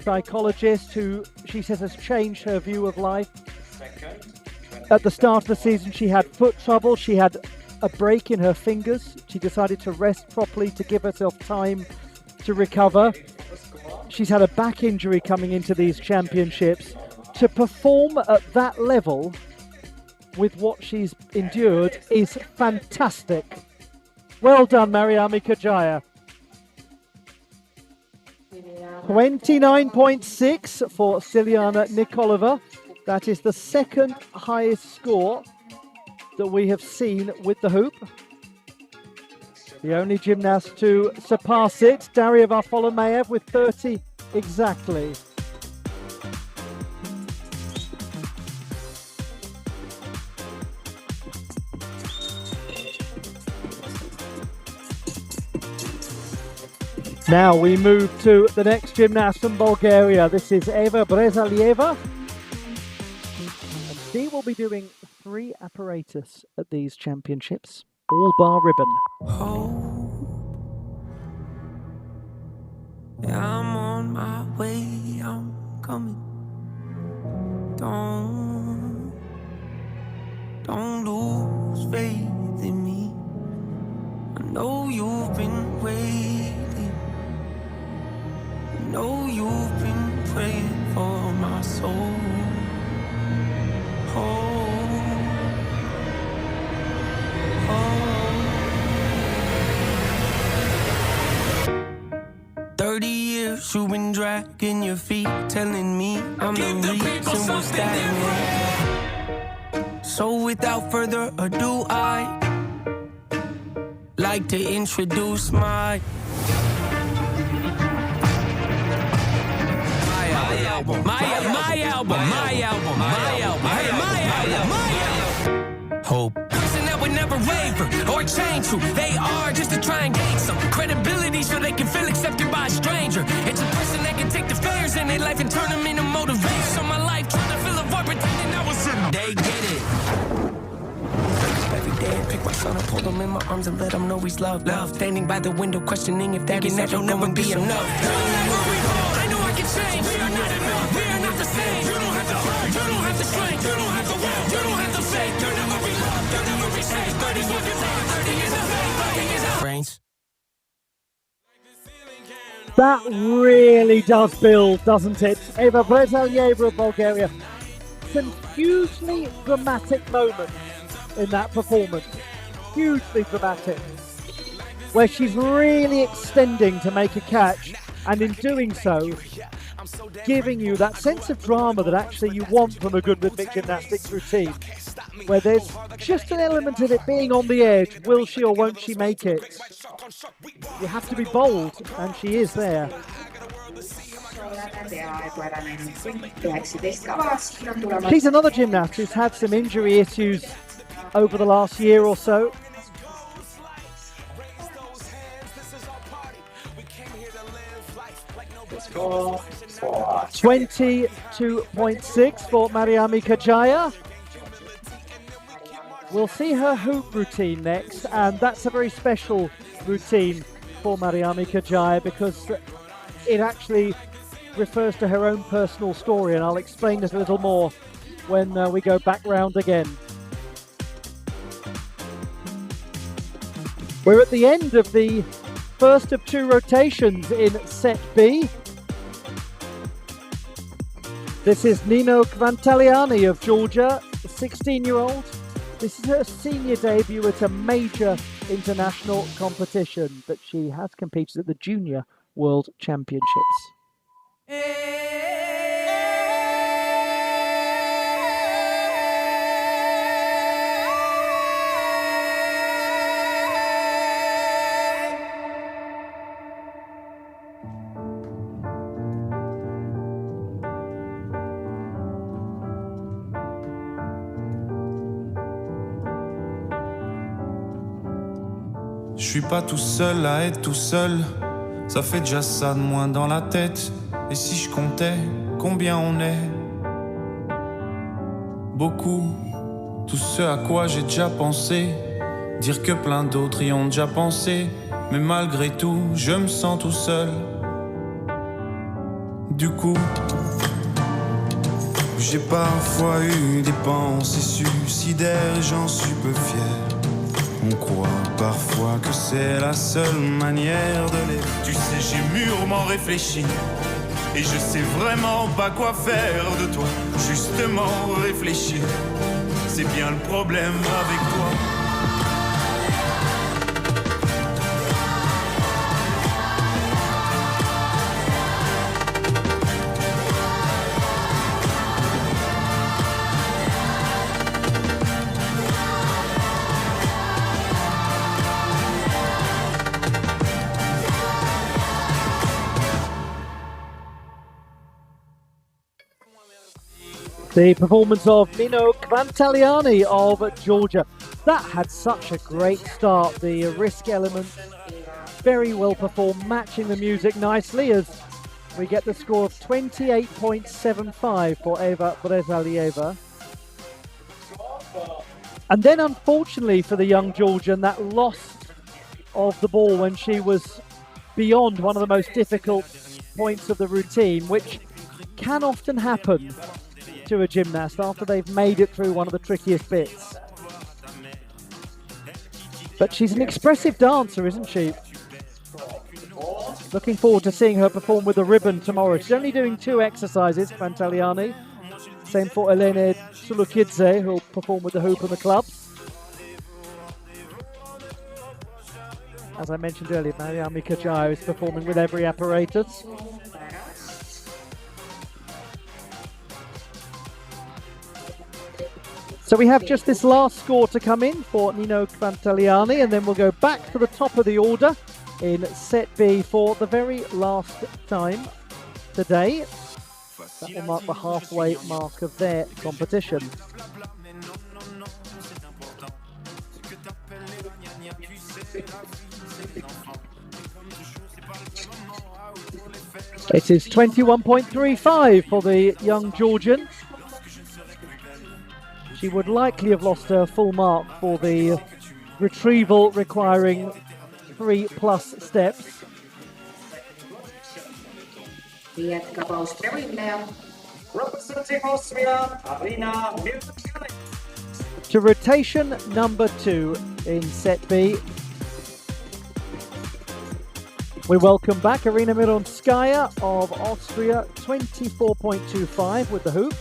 psychologist who she says has changed her view of life. At the start of the season, she had foot trouble. She had a break in her fingers. She decided to rest properly to give herself time to recover. She's had a back injury coming into these championships. To perform at that level with what she's endured is fantastic. Well done, Mariami Kajaya. 29.6 for Siliana Nikolova. That is the second highest score that we have seen with the hoop. The only gymnast to surpass it, Daria Varfolomeev with 30 exactly. Now we move to the next gymnast from Bulgaria. This is Eva Brezalieva. And she will be doing 3 apparatus at these championships, all bar ribbon. Yeah, I'm on my way, I'm coming. Don't lose faith in me. I know you've been waiting. I know you've been praying for my soul. 30 years you've been dragging your feet, telling me I'm the reason we're stagnant. So without further ado, I like to introduce my album. Hope. Person that would never waver or change who they are just to try and gain some credibility so they can feel accepted by a stranger. It's a person that can take the failures in their life and turn them into motivation. So my life trying to fill a void pretending I was in. They get it. Every day I pick my son and pull him in my arms and let him know he's loved. Standing by the window questioning if that is ever never be enough. I know I can change. We are not enough. We are not the same. You don't have the heart. You don't have the strength. You don't have the will. You don't have the faith. You'll never be loved. You'll never be safe. 30 is what you say. 30 is a faith. 30 is a brains. That really does build, doesn't it? Eva Brezalieva of Bulgaria. Some hugely dramatic moments in that performance. Hugely dramatic. Where she's really extending to make a catch, and in doing so, giving you that sense of drama that actually you want from a good rhythmic gymnastics routine. Where there's just an element of it being on the edge. Will she or won't she make it? You have to be bold, and she is there. She's another gymnast who's had some injury issues over the last year or so. Score 22.6 for Mariami Kajaya. We'll see her hoop routine next, and that's a very special routine for Mariami Kajaya because it actually refers to her own personal story, and I'll explain it a little more when we go back round again. We're at the end of the first of 2 rotations in set B. This is Nino Kvantaliani of Georgia, a 16-year-old. This is her senior debut at a major international competition, but she has competed at the Junior World Championships. Je suis pas tout seul à être tout seul. Ça fait déjà ça de moins dans la tête. Et si je comptais combien on est? Beaucoup. Tout ce à quoi j'ai déjà pensé. Dire que plein d'autres y ont déjà pensé. Mais malgré tout, je me sens tout seul. Du coup, j'ai parfois eu des pensées suicidaires et j'en suis peu fier. On croit parfois que c'est la seule manière de les... Tu sais, j'ai mûrement réfléchi et je sais vraiment pas quoi faire de toi. Justement réfléchir, c'est bien le problème avec toi. The performance of Nino Kvantaliani of Georgia. That had such a great start. The risk element very well performed, matching the music nicely as we get the score of 28.75 for Eva Brezalieva. And then unfortunately for the young Georgian, that loss of the ball when she was beyond one of the most difficult points of the routine, which can often happen to a gymnast after they've made it through one of the trickiest bits. But she's an expressive dancer, isn't she? Looking forward to seeing her perform with the ribbon tomorrow. She's only doing 2 exercises, Kvantaliani. Same for Elene Sulukidze, who'll perform with the hoop and the clubs. As I mentioned earlier, Mariami Kajayo is performing with every apparatus. So we have just this last score to come in for Nino Kvantaliani, and then we'll go back to the top of the order in set B for the very last time today. That will mark the halfway mark of their competition. It is 21.35 for the young Georgian. She would likely have lost her full mark for the retrieval requiring 3+ steps. Jätkab Austria võitleja. Representing Austria, Arina Milton. To rotation number 2 in set B. We welcome back Arina Mironskaya of Austria, 24.25 with the hoop.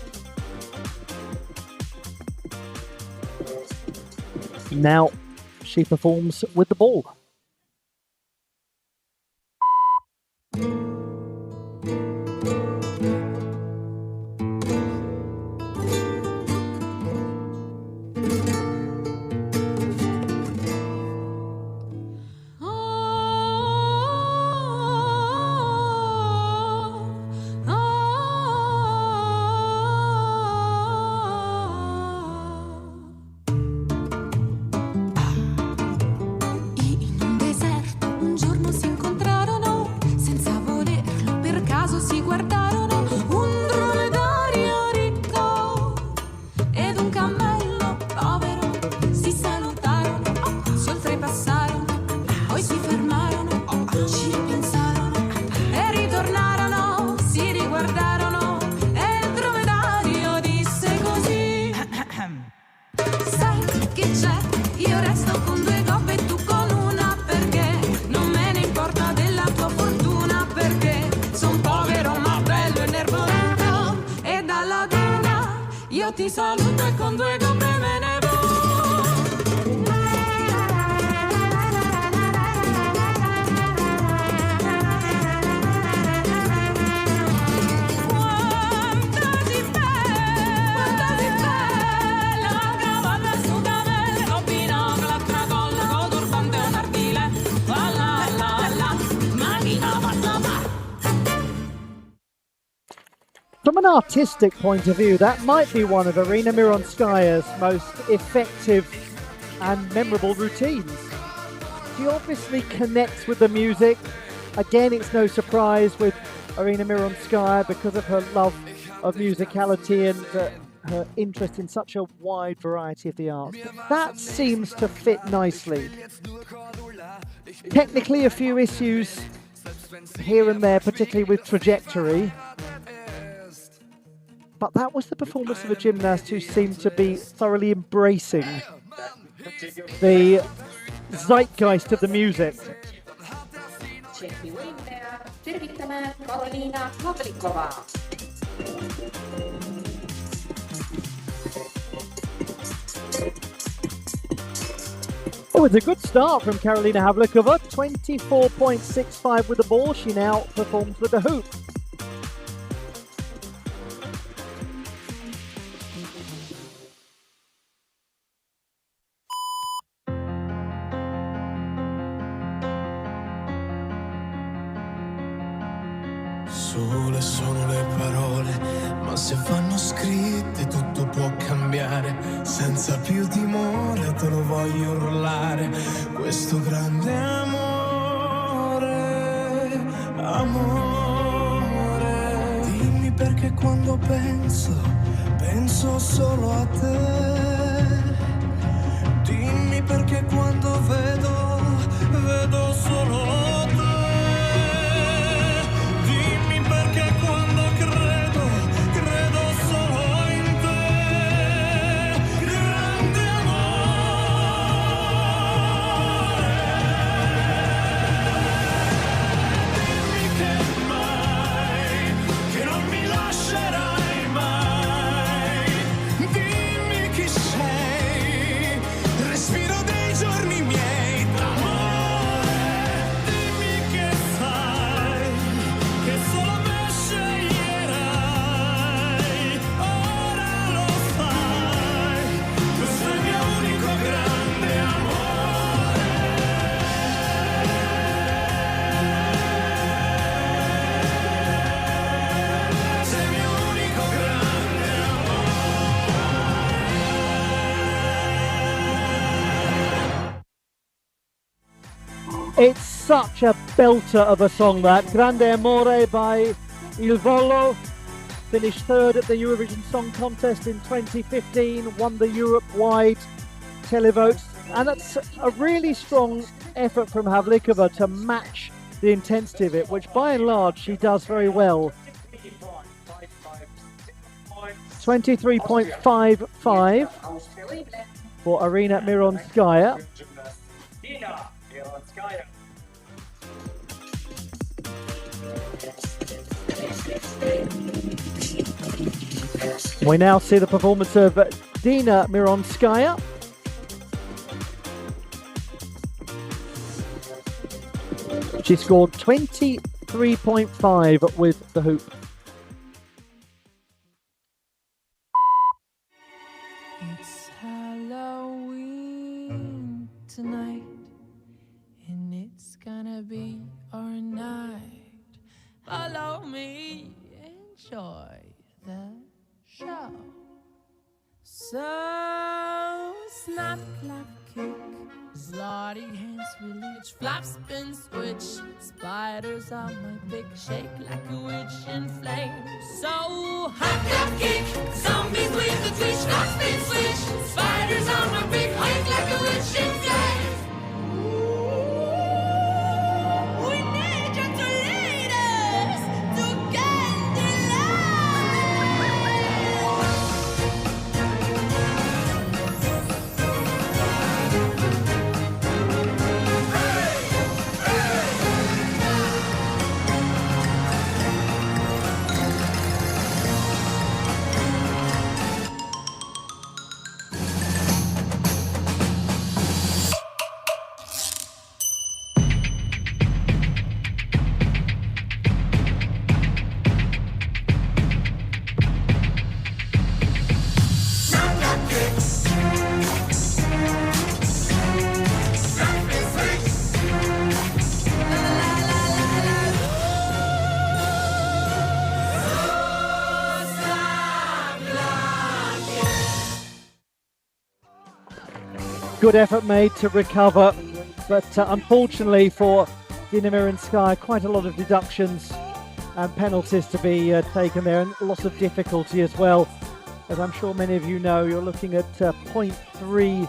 Now she performs with the ball. Ti saluto e con 2 gomme me ne From an artistic point of view, that might be one of Arina Mironskaya's most effective and memorable routines. She obviously connects with the music. Again, it's no surprise with Arina Mironskaya because of her love of musicality and her interest in such a wide variety of the arts. But that seems to fit nicely. Technically, a few issues here and there, particularly with trajectory. But that was the performance of a gymnast who seemed to be thoroughly embracing the zeitgeist of the music. Tsekki winner, tervittämään Karoliina Havlikovaa. It was a good start from Karolina Havlikova, 24.65 with the ball. She now performs with the hoop. Sole sono le parole, ma se vanno scritte tutto può cambiare. Senza più timore te lo voglio urlare. Questo grande amore, amore. Dimmi perché quando penso solo a te. Dimmi perché quando vedo solo te. It's such a belter of a song, that. Grande Amore by Il Volo. Finished third at the Eurovision Song Contest in 2015, won the Europe-wide televotes. And that's a really strong effort from Havlikova to match the intensity of it, which by and large she does very well. 23.55 for Arina Mironskaya. We now see the performance of Dina Mironskaya. She scored 23.5 with the hoop. It's Halloween tonight, and it's gonna be our night. Follow me, enjoy the show. So snap, clap, kick, slotty hands release, flap, spin, switch. Spiders on my pick, shake like a witch in flames. So hop, clap, kick, zombies with the twitch, flap, spin, switch. Spiders on my pick, shake like a witch in flames. We need you to lead us to Good effort made to recover But unfortunately for Dina Miranskaya, quite a lot of deductions and penalties to be taken there, and lots of difficulty as well. As I'm sure many of you know, you're looking at 0.3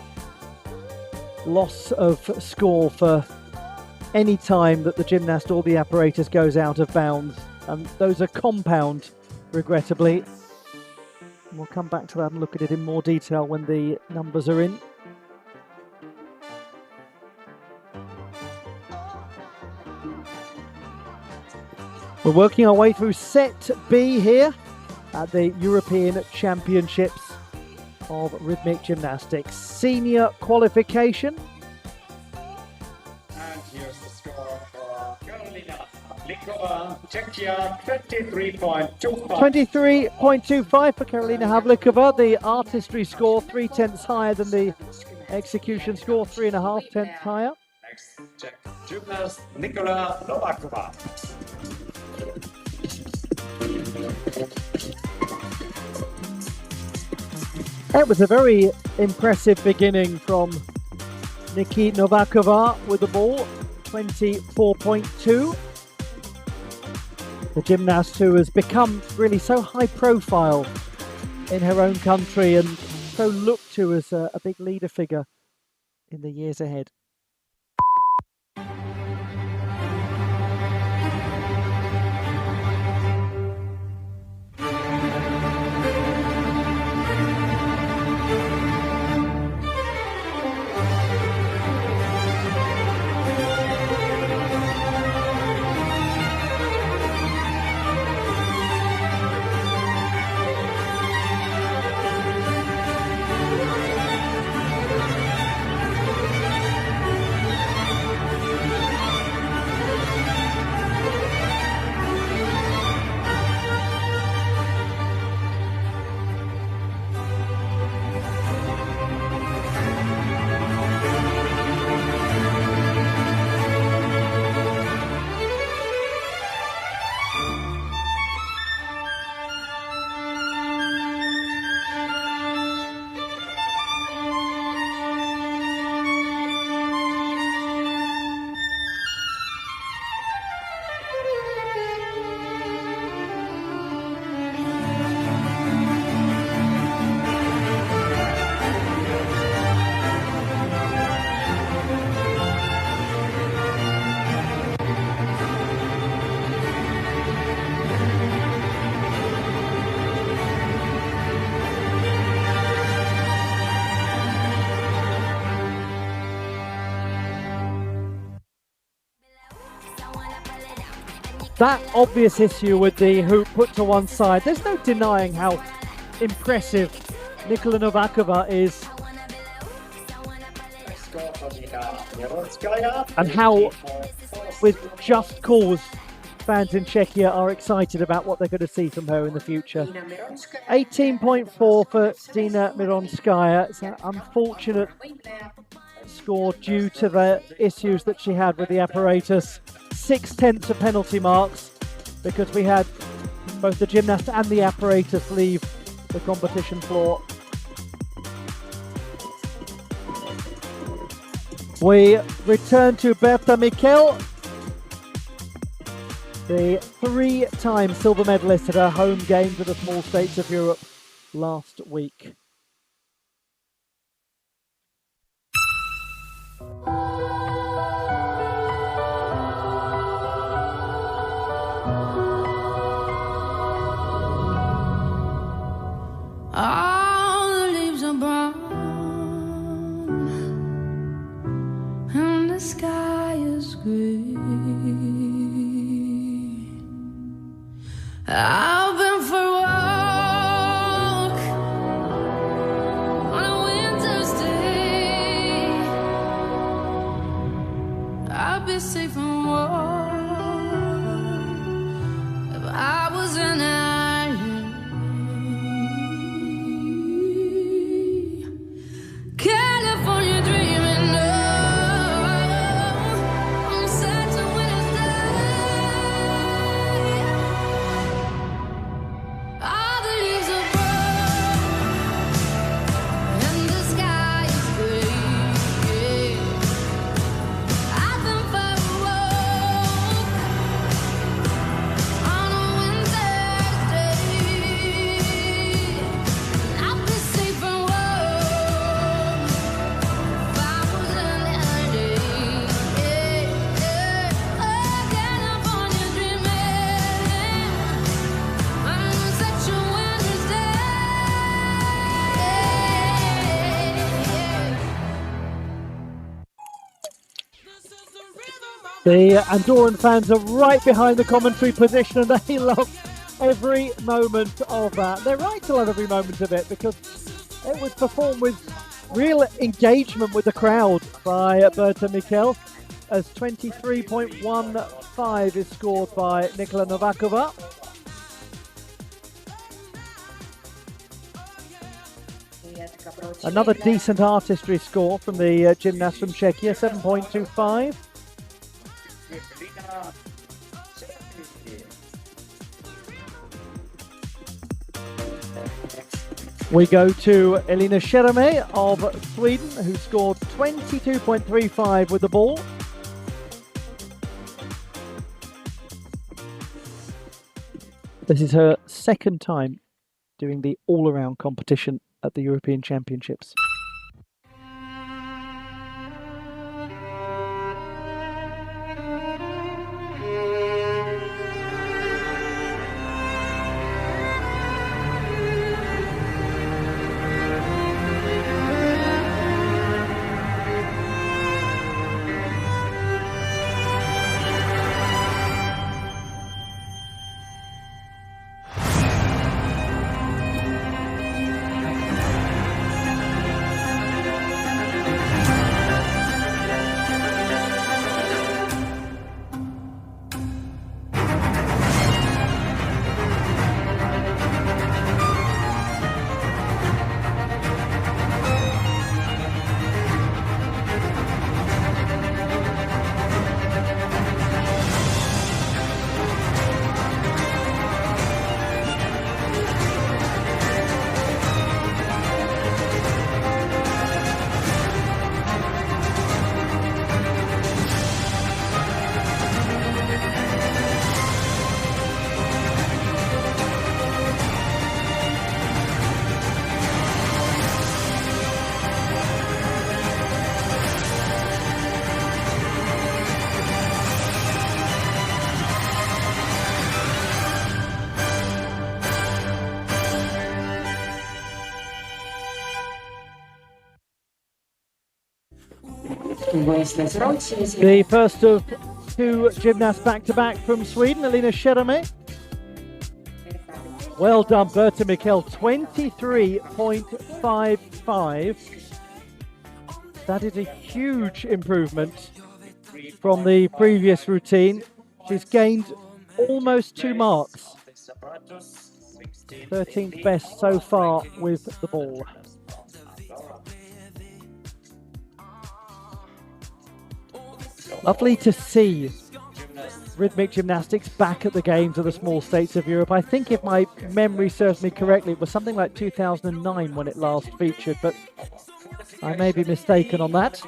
loss of score for any time that the gymnast or the apparatus goes out of bounds. And those are compound, regrettably. And we'll come back to that and look at it in more detail when the numbers are in. We're working our way through set B here at the European Championships of Rhythmic Gymnastics. Senior qualification. And here's the score for Karolina Havlíková, Czechia, 23.25. 23.25 for Karolina Havlíková. The artistry score 3/10 higher than the execution score, 3.5 higher. Next Czech gymnast Nikola Nováková. It was a very impressive beginning from Niki Nováková with the ball, 24.2. The gymnast who has become really so high profile in her own country and so looked to as a big leader figure in the years ahead. That obvious issue with the hoop put to one side, there's no denying how impressive Nikola Nováková is and how, with just cause, fans in Czechia are excited about what they're going to see from her in the future. 18.4 for Dina Miranskaya. It's an unfortunate score due to the issues that she had with the apparatus. 6/10 of penalty marks because we had both the gymnast and the apparatus leave the competition floor. We return to Berta Mikel, the 3-time silver medalist at her home games at the Small States of Europe last week. All the leaves are brown and the sky is grey. I've been for a walk on a winter's day. I'd be safe and warm if I was an island. The Andorran fans are right behind the commentary position and they love every moment of that. They're right to love every moment of it because it was performed with real engagement with the crowd by Berta Mikel, as 23.15 is scored by Nikola Novakova. Another decent artistry score from the gymnast from Czechia, 7.25. We go to Elina Sherame of Sweden, who scored 22.35 with the ball. This is her second time doing the all-around competition at the European Championships. The first of two gymnasts back-to-back from Sweden, Elina Sherame. Well done, Berta Mikel, 23.55. That is a huge improvement from the previous routine. She's gained almost 2 marks. 13th best so far with the ball. Lovely to see rhythmic gymnastics back at the Games of the Small States of Europe. I think if my memory serves me correctly, it was something like 2009 when it last featured, but I may be mistaken on that.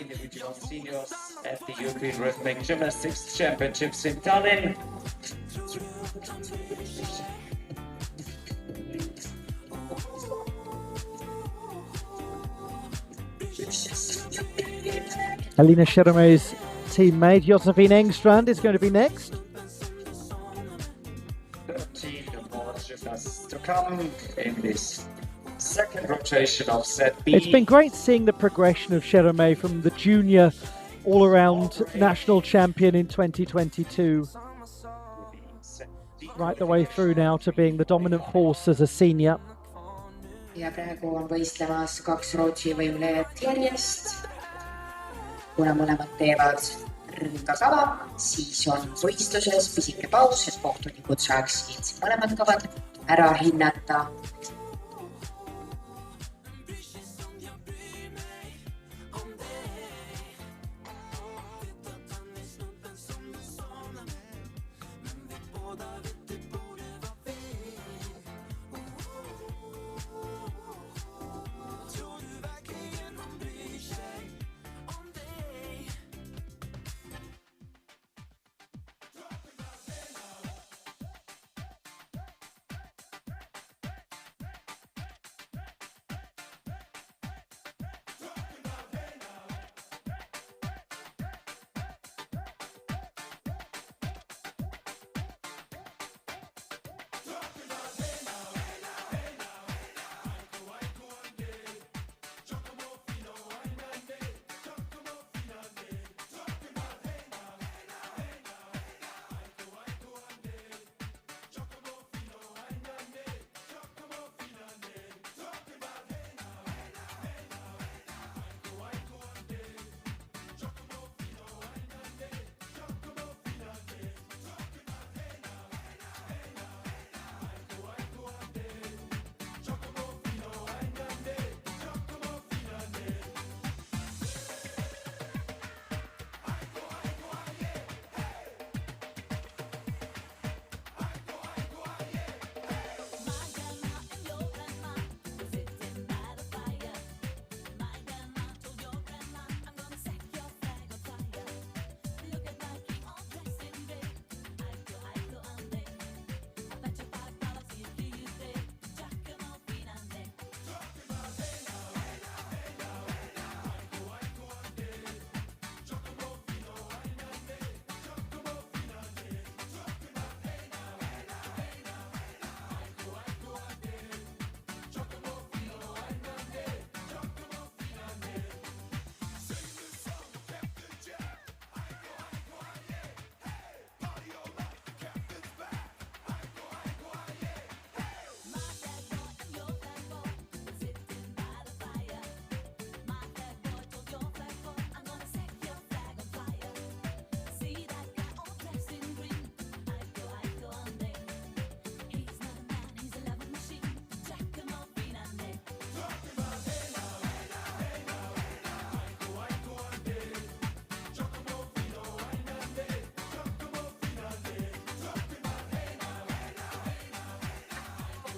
Individual seniors at the European Rhythmic Gymnastics Championships in Tallin. Elina Sherame's teammate Josephine Engstrand is going to be next. 13 more gymnasts to come in this second rotation of set B. It's been great seeing the progression of Sherame from the junior all-around national champion in 2022 right the way through now to being the dominant force as a senior. ja praegu on võistlemas 2 Rootsi võimlejat järjest. Kuna mõlemad teevad rõngakava, siis on võistluses pisike paus, et kohtunikud saaksid mõlemad kavad ära hinnata.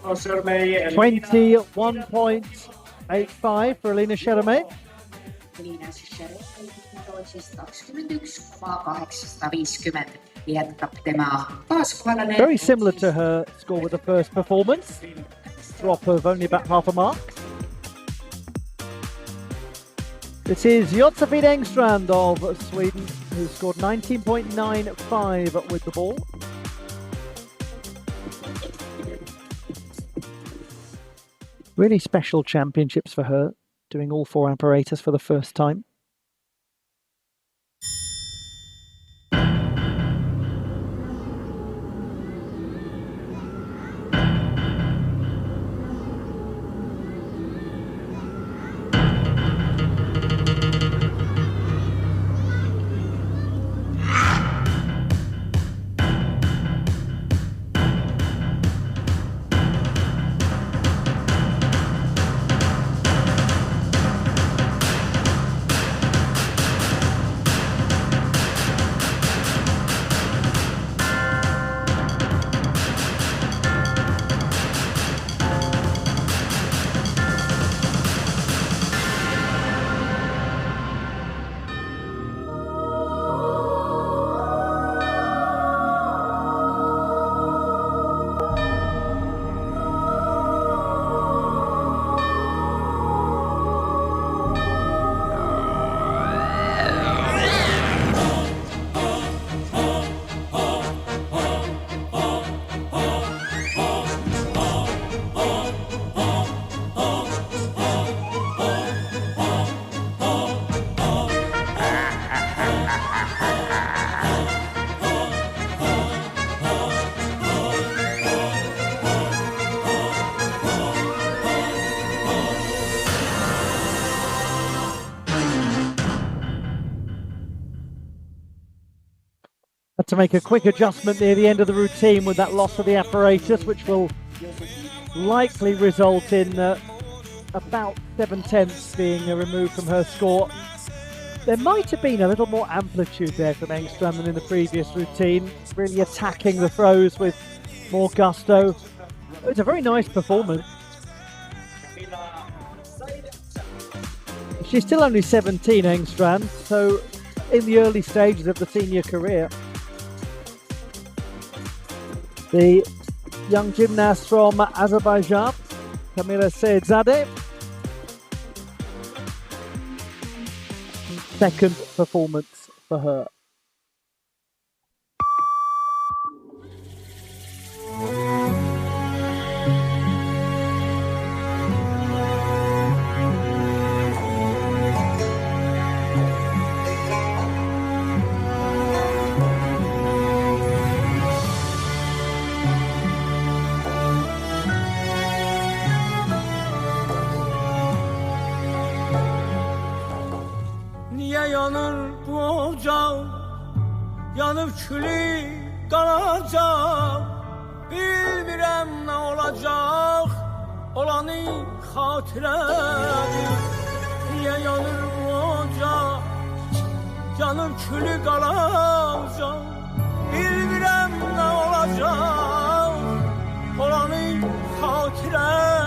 21.85 for Elina Sheremee. Elina Sheremee Rootsis 21,850 jätkab tema kaaskohalane. Very similar to her score with the first performance. Drop of only about half a mark. This is Josefin Engstrand of Sweden, who scored 19.95 with the ball. Really special championships for her, doing all four apparatus for the first time. Had to make a quick adjustment near the end of the routine with that loss of the apparatus, which will likely result in about 7/10 being removed from her score. There might have been a little more amplitude there from Engstrand than in the previous routine, really attacking the throws with more gusto. It's a very nice performance. She's still only 17, Engstrand, so in the early stages of the senior career. The young gymnast from Azerbaijan, Kamila Seyedzadeh. Second performance for her. Yanır bu ocağım, yanıp külü qalacaq. Bilmirəm nə olacaq, olanı xatirədir. Niyə yanır bu ocaq, yanıp külü qalacaq. Bilmirəm nə olacaq, olanı xatirədir.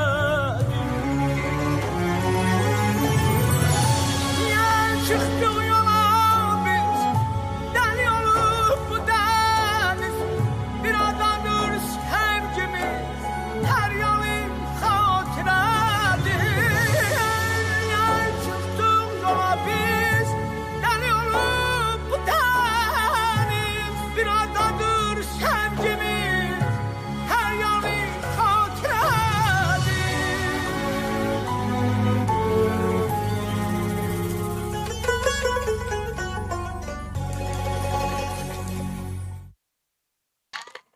Çıktık yola biz, deli olup bu deniz. Bir adadır sevgimiz, her yanın hatiredir. Çıktık yola biz, deli olup bu deniz. Bir adadır sevgimiz, her yanın hatiredir.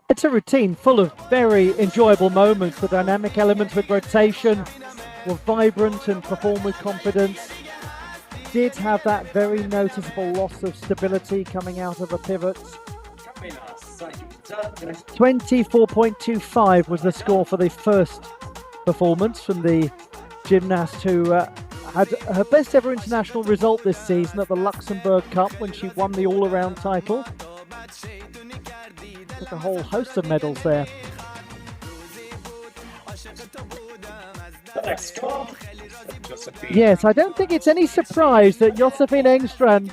It's a routine full of very enjoyable moments. The dynamic elements with rotation were vibrant and performed with confidence. Did have that very noticeable loss of stability coming out of the pivots. 24.25 was the score for the first performance from the gymnast who had her best ever international result this season at the Luxembourg Cup when she won the all-around title. Took a whole host of medals there. the next score. Josephine. Yes, I don't think it's any surprise that Josephine Engstrand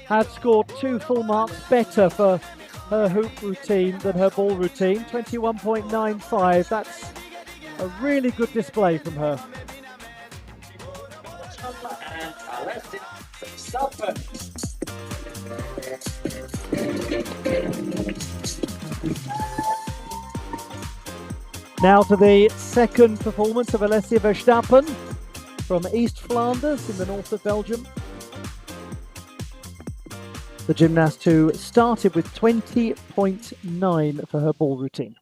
had scored 2 full marks better for her hoop routine than her ball routine. 21.95. That's a really good display from her. And Alessia Verstappen. Now to the second performance of Alessia Verstappen from East Flanders in the north of Belgium. The gymnast who started with 20.9 for her ball routine.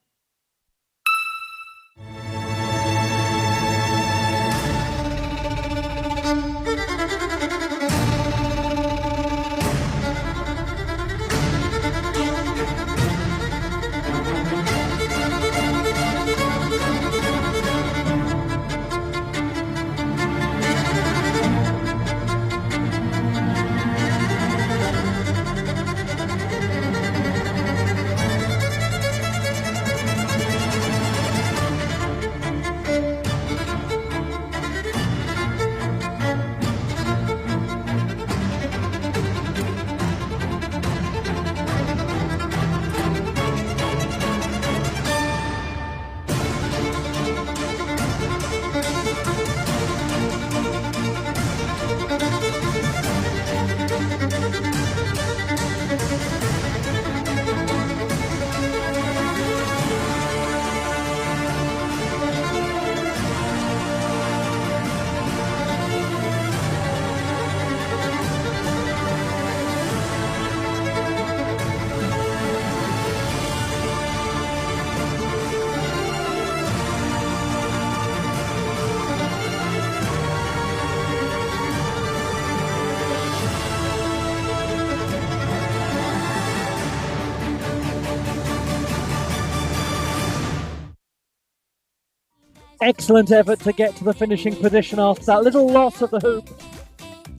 Excellent effort to get to the finishing position after that little loss of the hoop.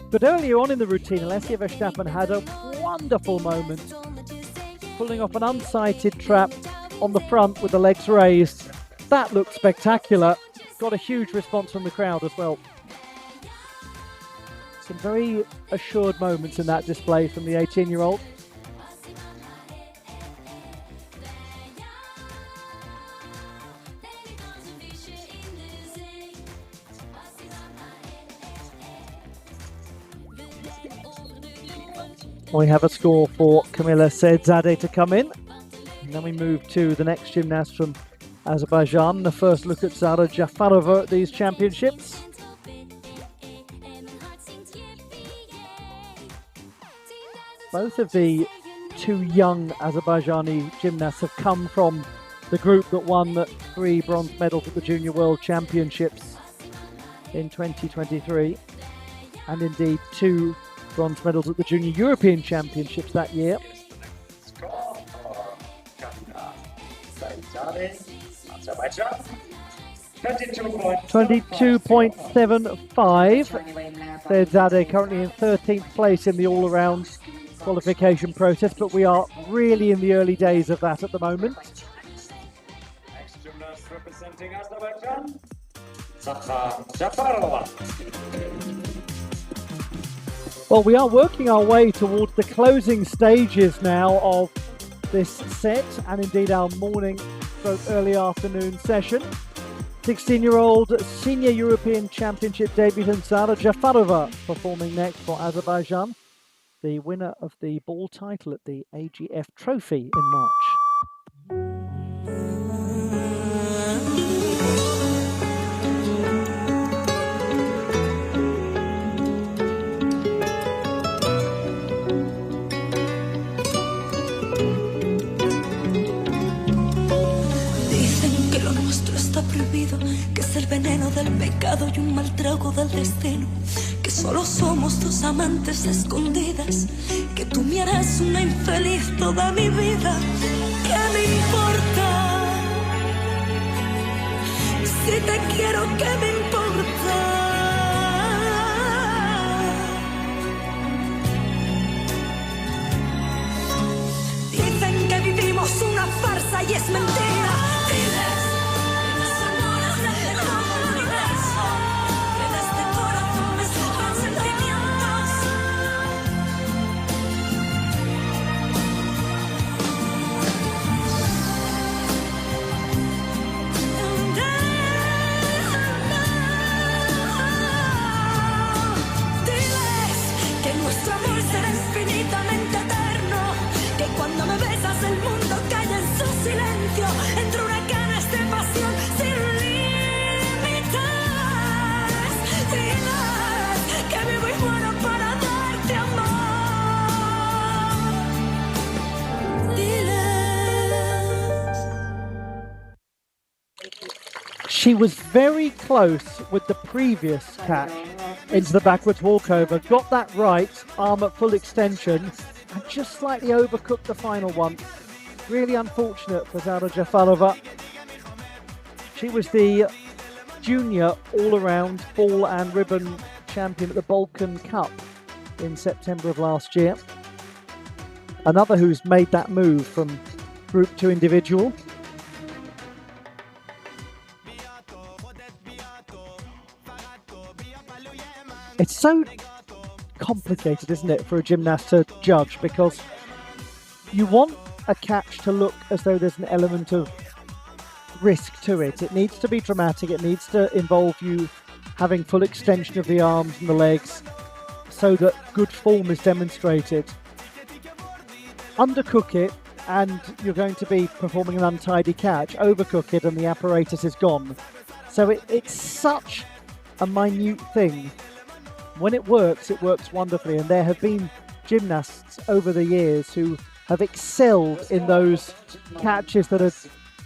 But earlier on in the routine, Alessia Verstappen had a wonderful moment, pulling off an unsighted trap on the front with the legs raised. That looked spectacular. Got a huge response from the crowd as well. Some very assured moments in that display from the 18-year-old. We have a score for Camilla Sedzadeh to come in. And then we move to the next gymnast from Azerbaijan. The first look at Zara Jafarova at these championships. Both of the 2 young Azerbaijani gymnasts have come from the group that won 3 bronze medals at the Junior World Championships in 2023. And indeed 2 bronze medals at the Junior European Championships that year. Score for Camilla Sedzadeh, Azerbaijan. 22.75. Sedzadeh currently in 13th place in the all-around qualification process, but we are really in the early days of that at the moment. Next gymnast representing Azerbaijan, Zara Jafarova. Well, we are working our way towards the closing stages now of this set, and indeed our morning stroke early afternoon session. 16-year-old Senior European Championship debutant Zara Jafarova performing next for Azerbaijan, the winner of the ball title at the AGF Trophy in March. Prohibido, que es el veneno del pecado y un mal trago del destino, que solo somos 2 amantes escondidas, que tú me harás una infeliz toda mi vida. ¿Qué me importa? Si te quiero, ¿qué me importa? Dicen que vivimos una farsa y es mentira. infinitamente eterno, que cuando me besas el mundo calla en su silencio, entre huracanes de pasión sin límites. Diles que vivo y muero para darte amor. Diles. She was very close with the previous catch into the backwards walkover, got that right, arm at full extension, and just slightly overcooked the final one. Really unfortunate for Zara Jafarova. She was the junior all-around ball and ribbon champion at the Balkan Cup in September of last year. Another who's made that move from group to individual. It's so complicated, isn't it, for a gymnast to judge, because you want a catch to look as though there's an element of risk to it. It needs to be dramatic, it needs to involve you having full extension of the arms and the legs so that good form is demonstrated. Undercook it and you're going to be performing an untidy catch. Overcook it and the apparatus is gone. So it's such a minute thing. When it works wonderfully, and there have been gymnasts over the years who have excelled in those catches that are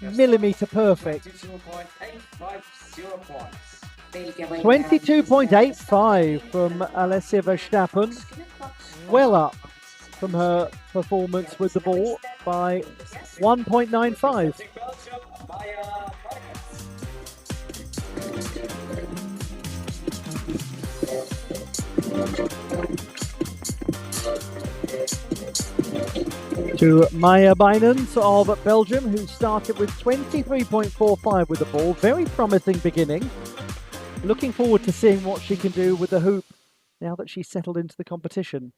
millimetre perfect. 22.85 from Alessia Verstappen, well up from her performance with the ball by 1.95. To Maya Binans of Belgium, who started with 23.45 with the ball. Very promising beginning. Looking forward to seeing what she can do with the hoop now that she's settled into the competition.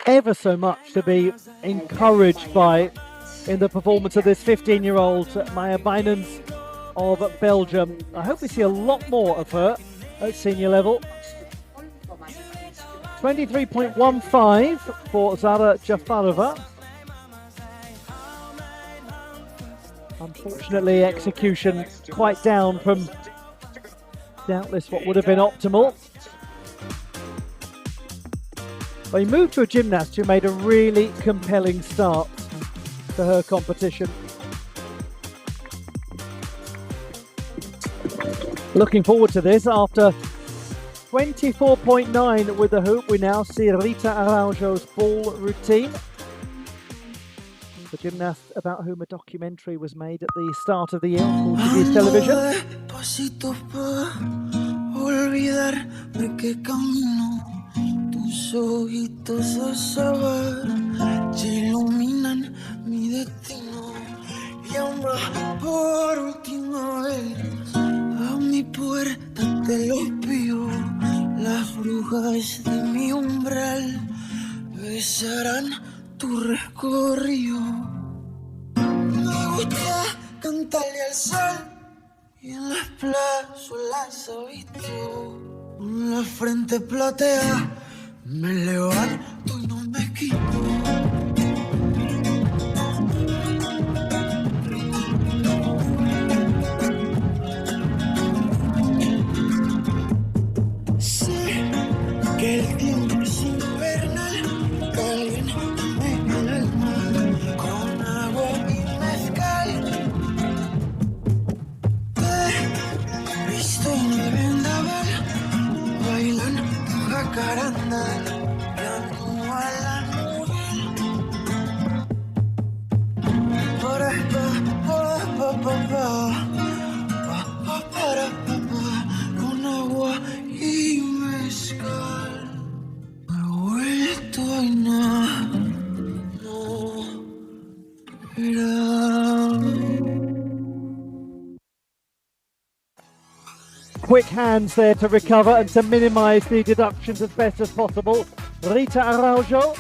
Ever so much to be encouraged by in the performance of this 15-year-old Maya Binans of Belgium. I hope we see a lot more of her at senior level. 23.15 for Zara Jafarova. Unfortunately, execution quite down from doubtless what would have been optimal. We moved to a gymnast who made a really compelling start to her competition. Looking forward to this. After 24.9 with the hoop, we now see Rita Araujo's ball routine. The gymnast about whom a documentary was made at the start of the year on Portuguese television. Tus ojitos a saber que iluminan mi destino. Llama por última vez a mi puerta, te lo pido. Las través de mi umbral besarán tu recorrido. Me gusta cantarle al sol y en las plazuelas he visto. Con la frente platea me levanto y no me quito. Que el tiempo es infernal, que alguien me el alma con agua y mezcal. Te he visto en el vendaval, bailando jacaranda, dando a la nube. Para con agua y mezcal. Me he vuelto y no era. Quick hands there to recover and to minimise the deductions as best as possible. Rita Araujo.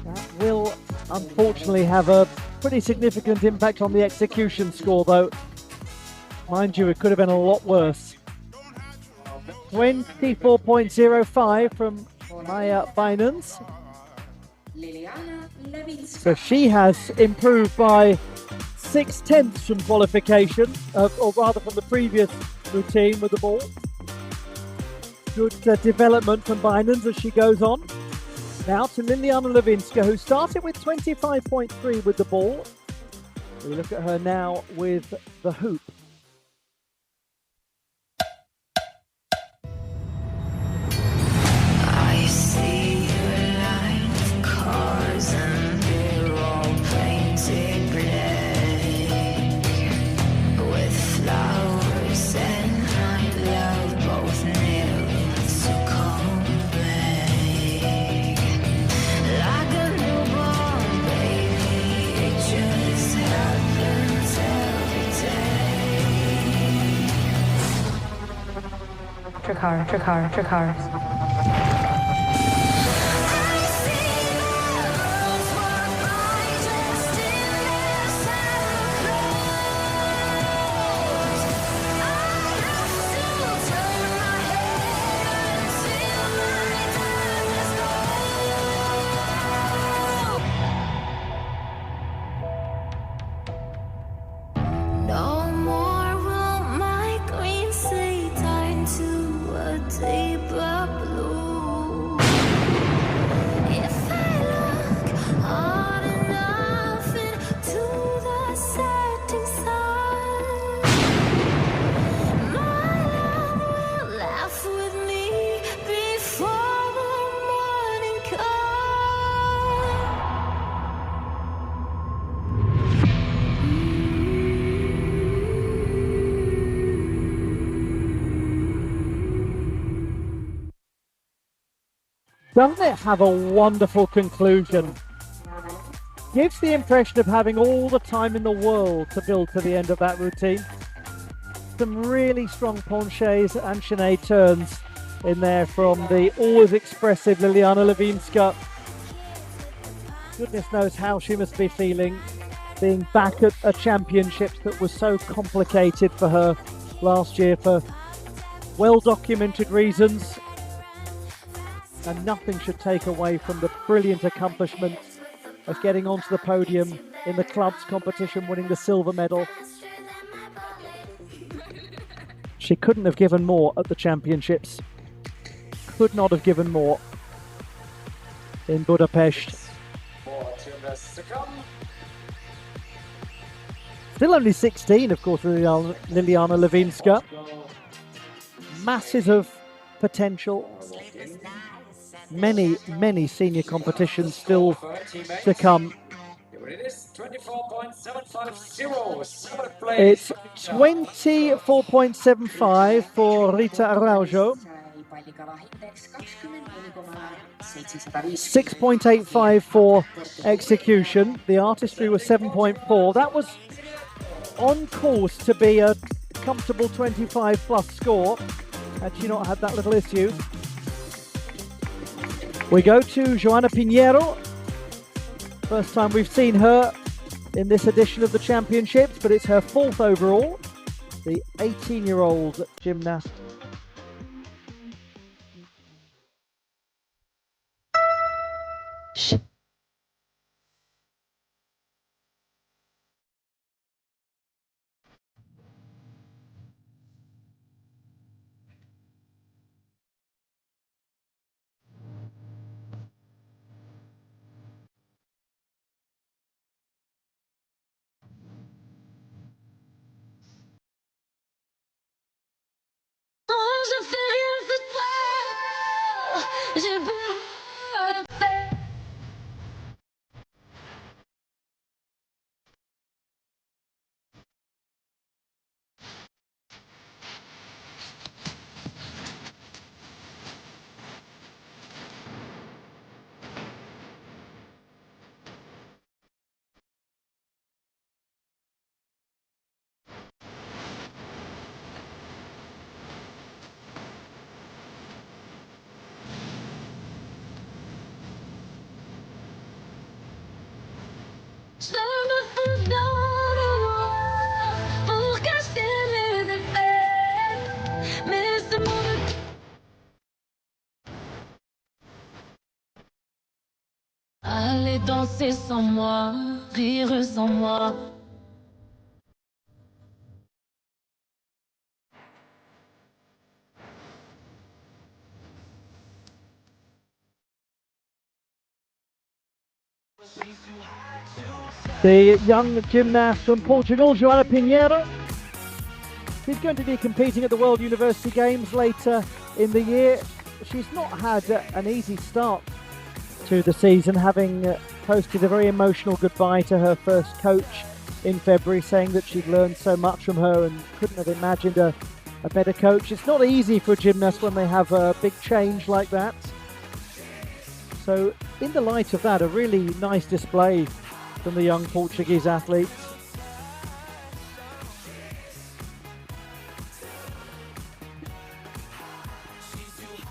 That will unfortunately have a pretty significant impact on the execution score though. Mind you, it could have been a lot worse. 24.05 from Maya Binance. So she has improved by 6/10 from qualification, or rather from the previous routine with the ball. Good development from Binance as she goes on. Now to Liliana Levinska, who started with 25.3 with the ball. We look at her now with the hoop. I see a line of cars and they're all painted black with flowers, and my love both never to come back. Like a newborn baby, it just happens every day. Trick cars. No more will my queen say turn to a deeper blue. If I look hard enough into the setting sun, my love will laugh with me before the morning comes. Doesn't it have a wonderful conclusion? Gives the impression of having all the time in the world to build to the end of that routine. Some really strong penchés and enchaîné turns in there from the always expressive Liliana Levinska. Goodness knows how she must be feeling, being back at a championships that was so complicated for her last year for well-documented reasons. And nothing should take away from the brilliant accomplishment of getting onto the podium in the clubs competition, winning the silver medal. She couldn't have given more at the championships. Could not have given more in Budapest. Still only 16, of course, Liliana Levinska. Masses of potential. Many senior competitions still to come. It's 24.75 for Rita Araujo. 6.85 for execution. The artistry was 7.4. That was on course to be a comfortable 25 plus score. had she not had that little issue. We go to Joana Pinheiro. First time we've seen her in this edition of the championships, but it's her 4th overall. The 18-year-old gymnast. Allez danser sans moi, rire sans moi. The young gymnast from Portugal, Joana Pinheiro. She's going to be competing at the World University Games later in the year. She's not had an easy start to the season, having posted a very emotional goodbye to her first coach in February, saying that she'd learned so much from her and couldn't have imagined a better coach. It's not easy for a gymnast when they have a big change like that. So in the light of that, a really nice display from the young Portuguese athletes.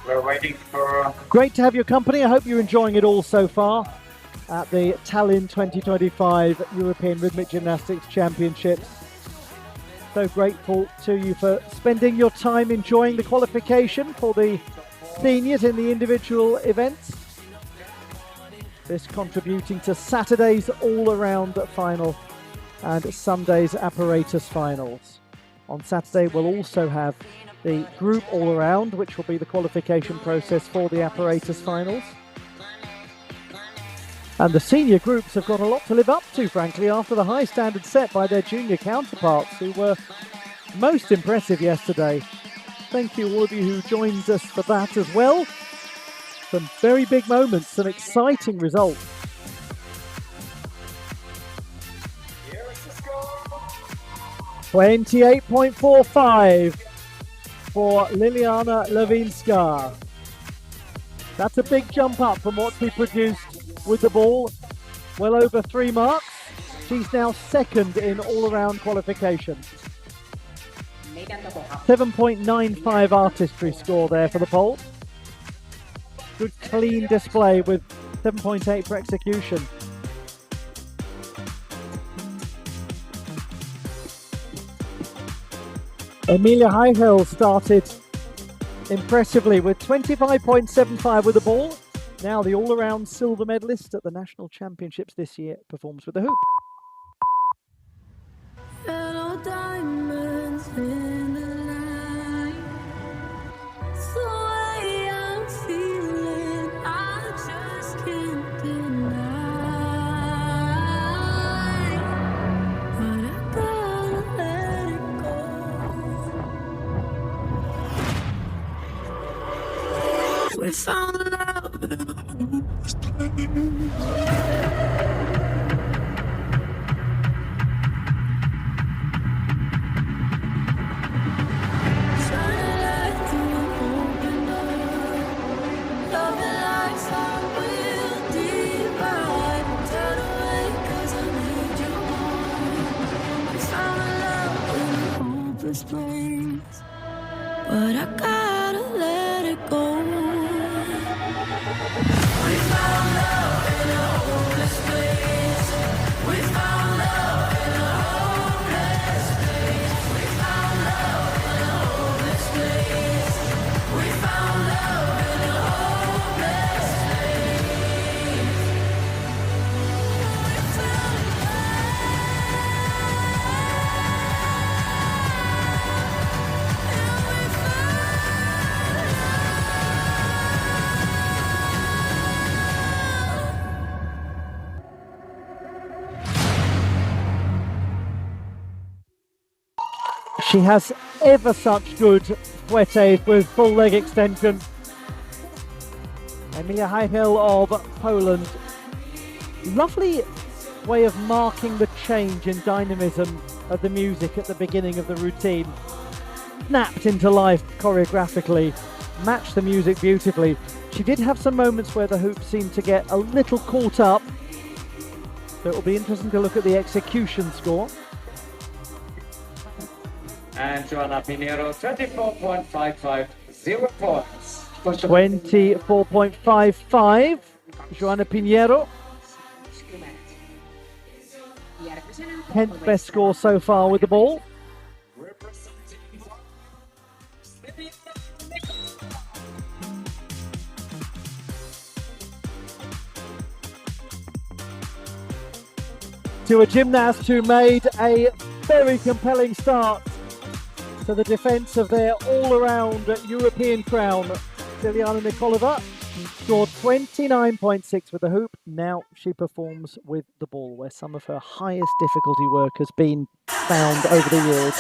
We're waiting for... Great to have your company. I hope you're enjoying it all so far at the Tallin 2025 European Rhythmic Gymnastics Championships. So grateful to you for spending your time enjoying the qualification for the seniors in the individual events. This contributing to Saturday's all-around final and Sunday's apparatus finals. On Saturday we'll also have the group all-around, which will be the qualification process for the apparatus finals. And the senior groups have got a lot to live up to, frankly, after the high standard set by their junior counterparts, who were most impressive yesterday. Thank you all of you who joined us for that as well. Some very big moments, some exciting results. 28.45 for Liliana Levinska. That's a big jump up from what she produced with the ball. Well over 3 marks. She's now second in all-around qualification. 7.95 artistry score there for the pole. Good clean display with 7.8 for execution. Emilia Heigel started impressively with 25.75 with the ball. Now the all-around silver medalist at the National Championships this year performs with the hoop. Yellow diamonds in the light. It's the way I'm feeling, I just can't deny. But I gotta let it go. We found love in a hopeless place. But I got it go. We found love in a hopeless place. We found love in a hopeless place. We found love in a hopeless place. We found love in a hopeless place. We found She has ever such good fouettes with full leg extension. Emilia Heichel of Poland. Lovely way of marking the change in dynamism of the music at the beginning of the routine. Snapped into life choreographically, matched the music beautifully. She did have some moments where the hoop seemed to get a little caught up. So it will be interesting to loop at the execution score. And Joanna Pinheiro, 24.55, 0 points. 24.55, Joanna Pinheiro. 10th best score so far with the ball. To a gymnast who made a very compelling start to the defence of their all-around European crown. Stiliana Nikolova scored 29.6 with the hoop. Now she performs with the ball, where some of her highest difficulty work has been found over the years.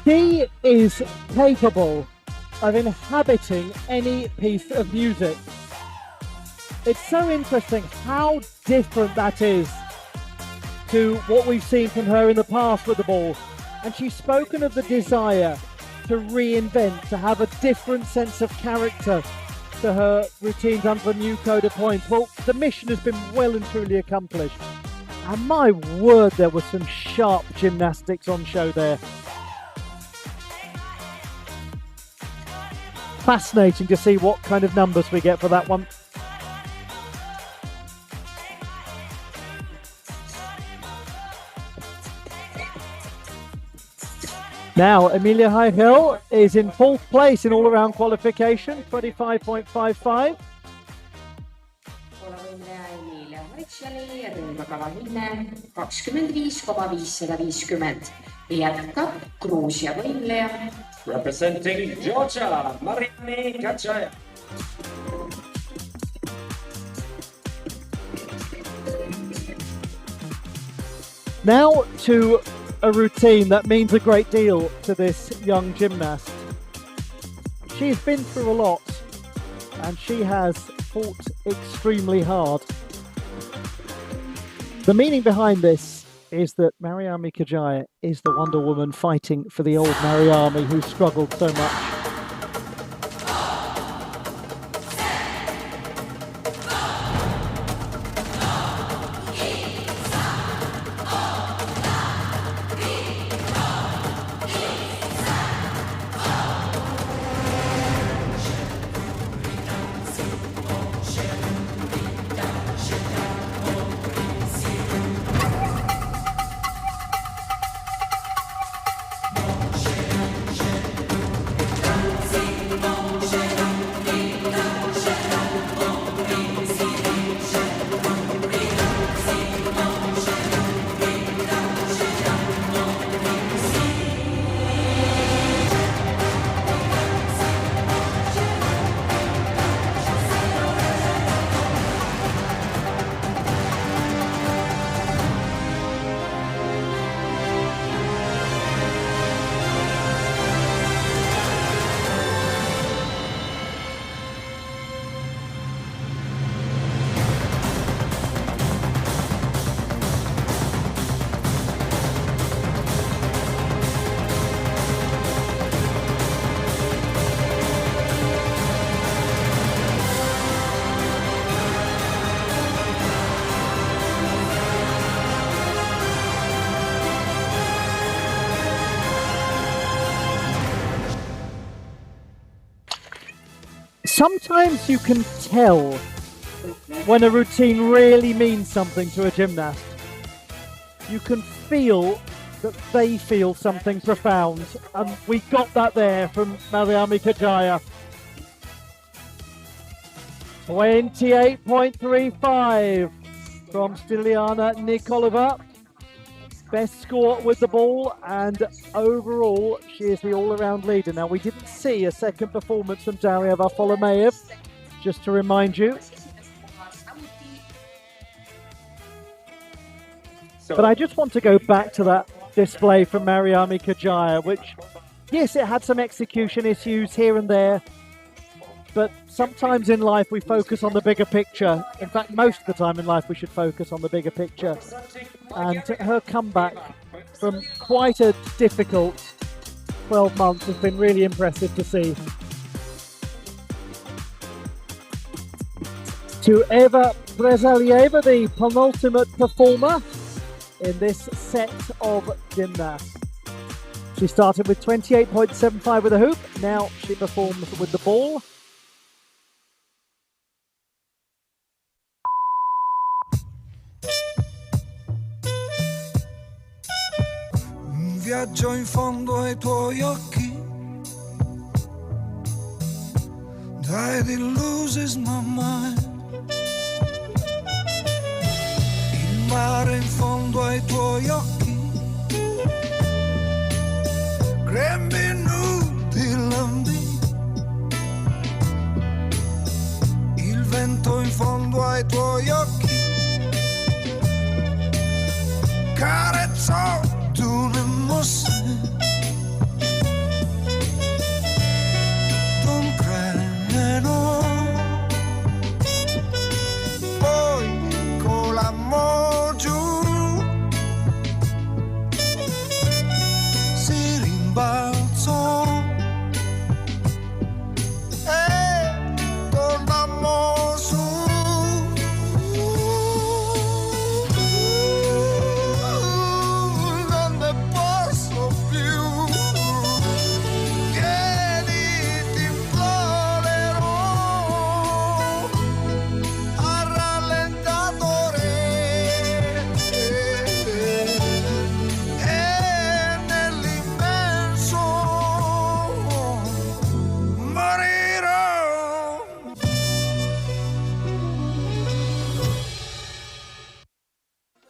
She is capable of inhabiting any piece of music. It's so interesting how different that is to what we've seen from her in the past with the ball. And she's spoken of the desire to reinvent, to have a different sense of character to her routines under a new code of points. Well, the mission has been well and truly accomplished. And my word, there was some sharp gymnastics on show there. Fascinating to see what kind of numbers we get for that one. Now, Emilia Heichel is in 4th place in all-around qualification, 25.55. Emilia Heicheli rõngakava hinne 25,550. Jätkab Gruusia võimleja. Representing Georgia, Mariani Kachaja. Now to a routine that means a great deal to this young gymnast. She's been through a lot and she has fought extremely hard. The meaning behind this is that Mariami Kajaya is the Wonder Woman fighting for the old Mariami who struggled so much. Sometimes you can tell when a routine really means something to a gymnast. You can feel that they feel something profound, and we got that there from Mariami Kajaya. 28.35 from Stiliana Nikolova. Best score with the ball, and overall she is the all-around leader. Now, we didn't see a second performance from Daria Varfolomeev, just to remind you. But I just want to go back to that display from Mariami Kajaya, which, yes, it had some execution issues here and there, but sometimes in life we focus on the bigger picture. In fact, most of the time in life we should focus on the bigger picture. And her comeback from quite a difficult 12 months has been really impressive to see. To Eva Brezalieva, the penultimate performer in this set of gymnasts. She started with 28.75 with a hoop. Now she performs with the ball. Viaggio in fondo ai tuoi occhi, died illuses my mind. Il mare in fondo ai tuoi occhi, grembi nudi lambi. Il vento in fondo ai tuoi occhi, carezzò d'une mosse. D'un treno, poi con la giù si rimbalzò e tornammo su.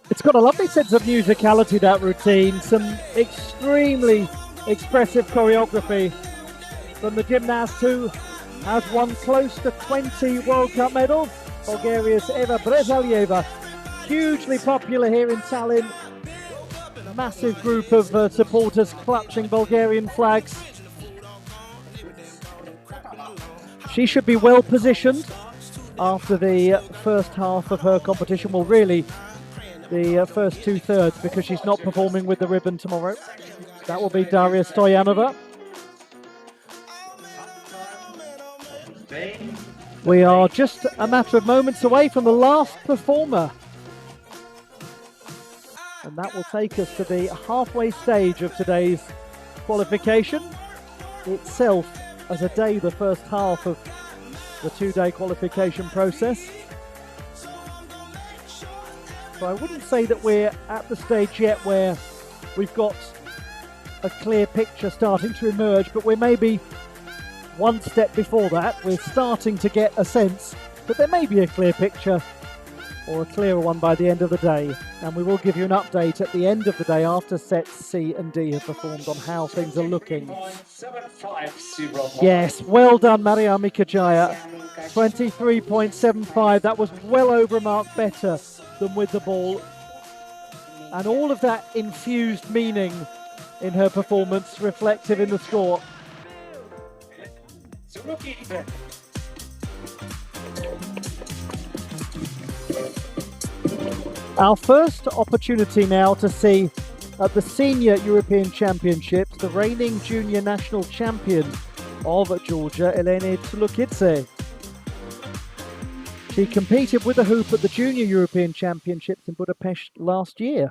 It's got a lovely sense of musicality, that routine. Some extremely expressive choreography from the gymnast who has won close to 20 World Cup medals. Bulgaria's Eva Brezalieva, hugely popular here in Tallinn. A massive group of supporters clutching Bulgarian flags. She should be well positioned after the first half of her competition. Well, really, the first 2/3 because she's not performing with the ribbon tomorrow. That will be Daria Stoyanova. We are just a matter of moments away from the last performer. And that will take us to the halfway stage of today's qualification. Itself as a day, the first half of the 2-day qualification process. So I wouldn't say that we're at the stage yet where we've got a clear picture starting to emerge, but we're maybe one step before that. We're starting to get a sense that there may be a clear picture or a clearer one by the end of the day. And we will give you an update at the end of the day after sets C and D have performed on how things are looking. Yes, well done Maria Mikajaya. 23.75, that was well over a mark better than with the ball. And all of that infused meaning in her performance reflective in the score. Our first opportunity now to see at the Senior European Championships the reigning junior national champion of Georgia, Eleni Tsulukidze. She competed with a hoop at the Junior European Championships in Budapest last year.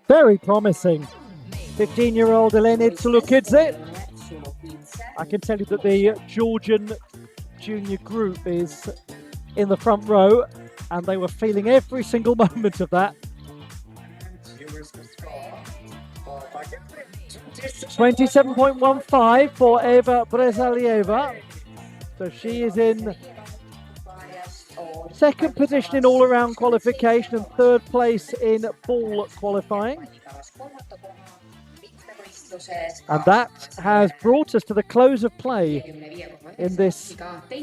Very promising. 15-year-old Eleni Tsulukidze. I can tell you that the Georgian junior group is in the front row and they were feeling every single moment of that. 27.15 for Eva Brezalieva. So she is in second position in all-around qualification and third place in ball qualifying. And that has brought us to the close of play in this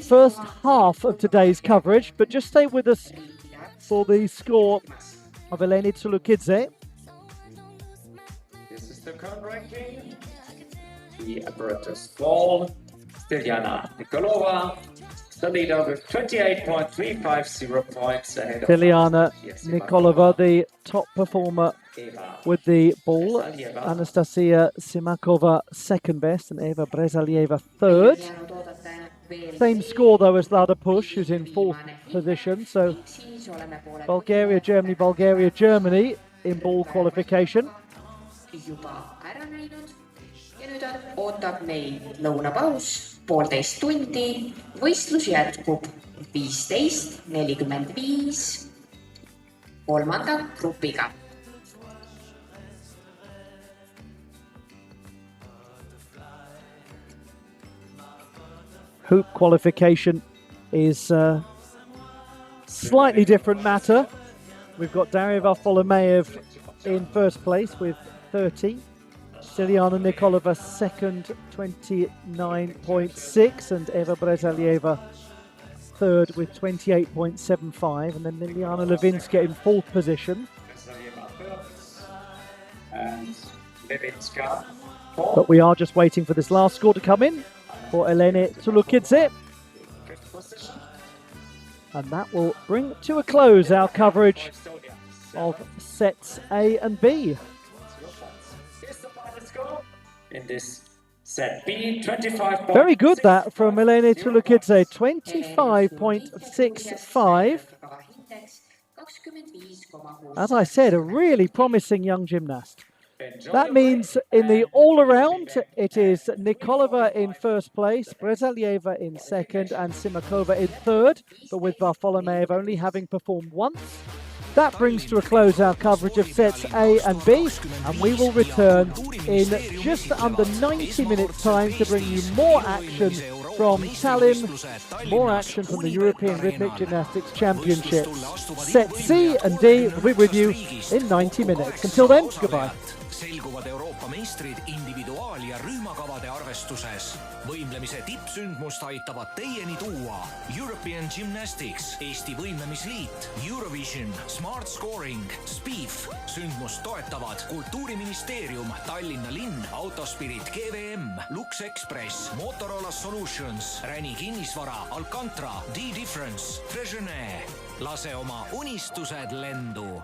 first half of today's coverage. But just stay with us for the score of Eleni Tsulukidze. This is the current ranking. The apparatus ball, Stiliana Nikolova, the leader with 28.350 points ahead of Stiliana Nikolova, the top performer with the ball. Anastasia Simakova second best and Eva Brezalieva third. Same score though as Lada Push, who's in fourth position. So Bulgaria, Germany, Bulgaria, Germany in ball qualification. Ja nüüd ootab meid lõunapaus, 1,5 tundi, võistlus jätkub 15:45 kolmanda grupiga. Hoop qualification is a slightly different matter. We've got Daria Varfolomeev in first place with 30. Stiliana Nikolova second, 29.6, and Eva Brezalieva third with 28.75, and then Liliana Levinska in fourth position. And Levinska. But we are just waiting for this last score to come in for Eleni Tulukidze. And that will bring to a close our coverage of sets A and B. In this set B, 25. Very good that from Eleni Tulukidze, 25.65. As I said, a really promising young gymnast. That means in the all-around, it is Nikolova in first place, Brezalieva in second, and Simakova in third, but with Varfolomeev only having performed once. That brings to a close our coverage of sets A and B, and we will return in just under 90 minutes' time to bring you more action from Tallinn, more action from the European Rhythmic Gymnastics Championships. Set C and D will be with you in 90 minutes. Until then, goodbye. Selguvad Euroopa meistrid individuaal- ja rühmakavade arvestuses. Võimlemise tippsündmust aitavad teieni tuua European Gymnastics, Eesti Võimlemisliit, Eurovision, Smart Scoring, SPIF. Sündmust toetavad Kultuuriministeerium, Tallinna linn, Autospirit, GVM, Lux Express, Motorola Solutions, Räni kinnisvara, Alcantara, D-Difference, Treasure. Lase oma unistused lendu.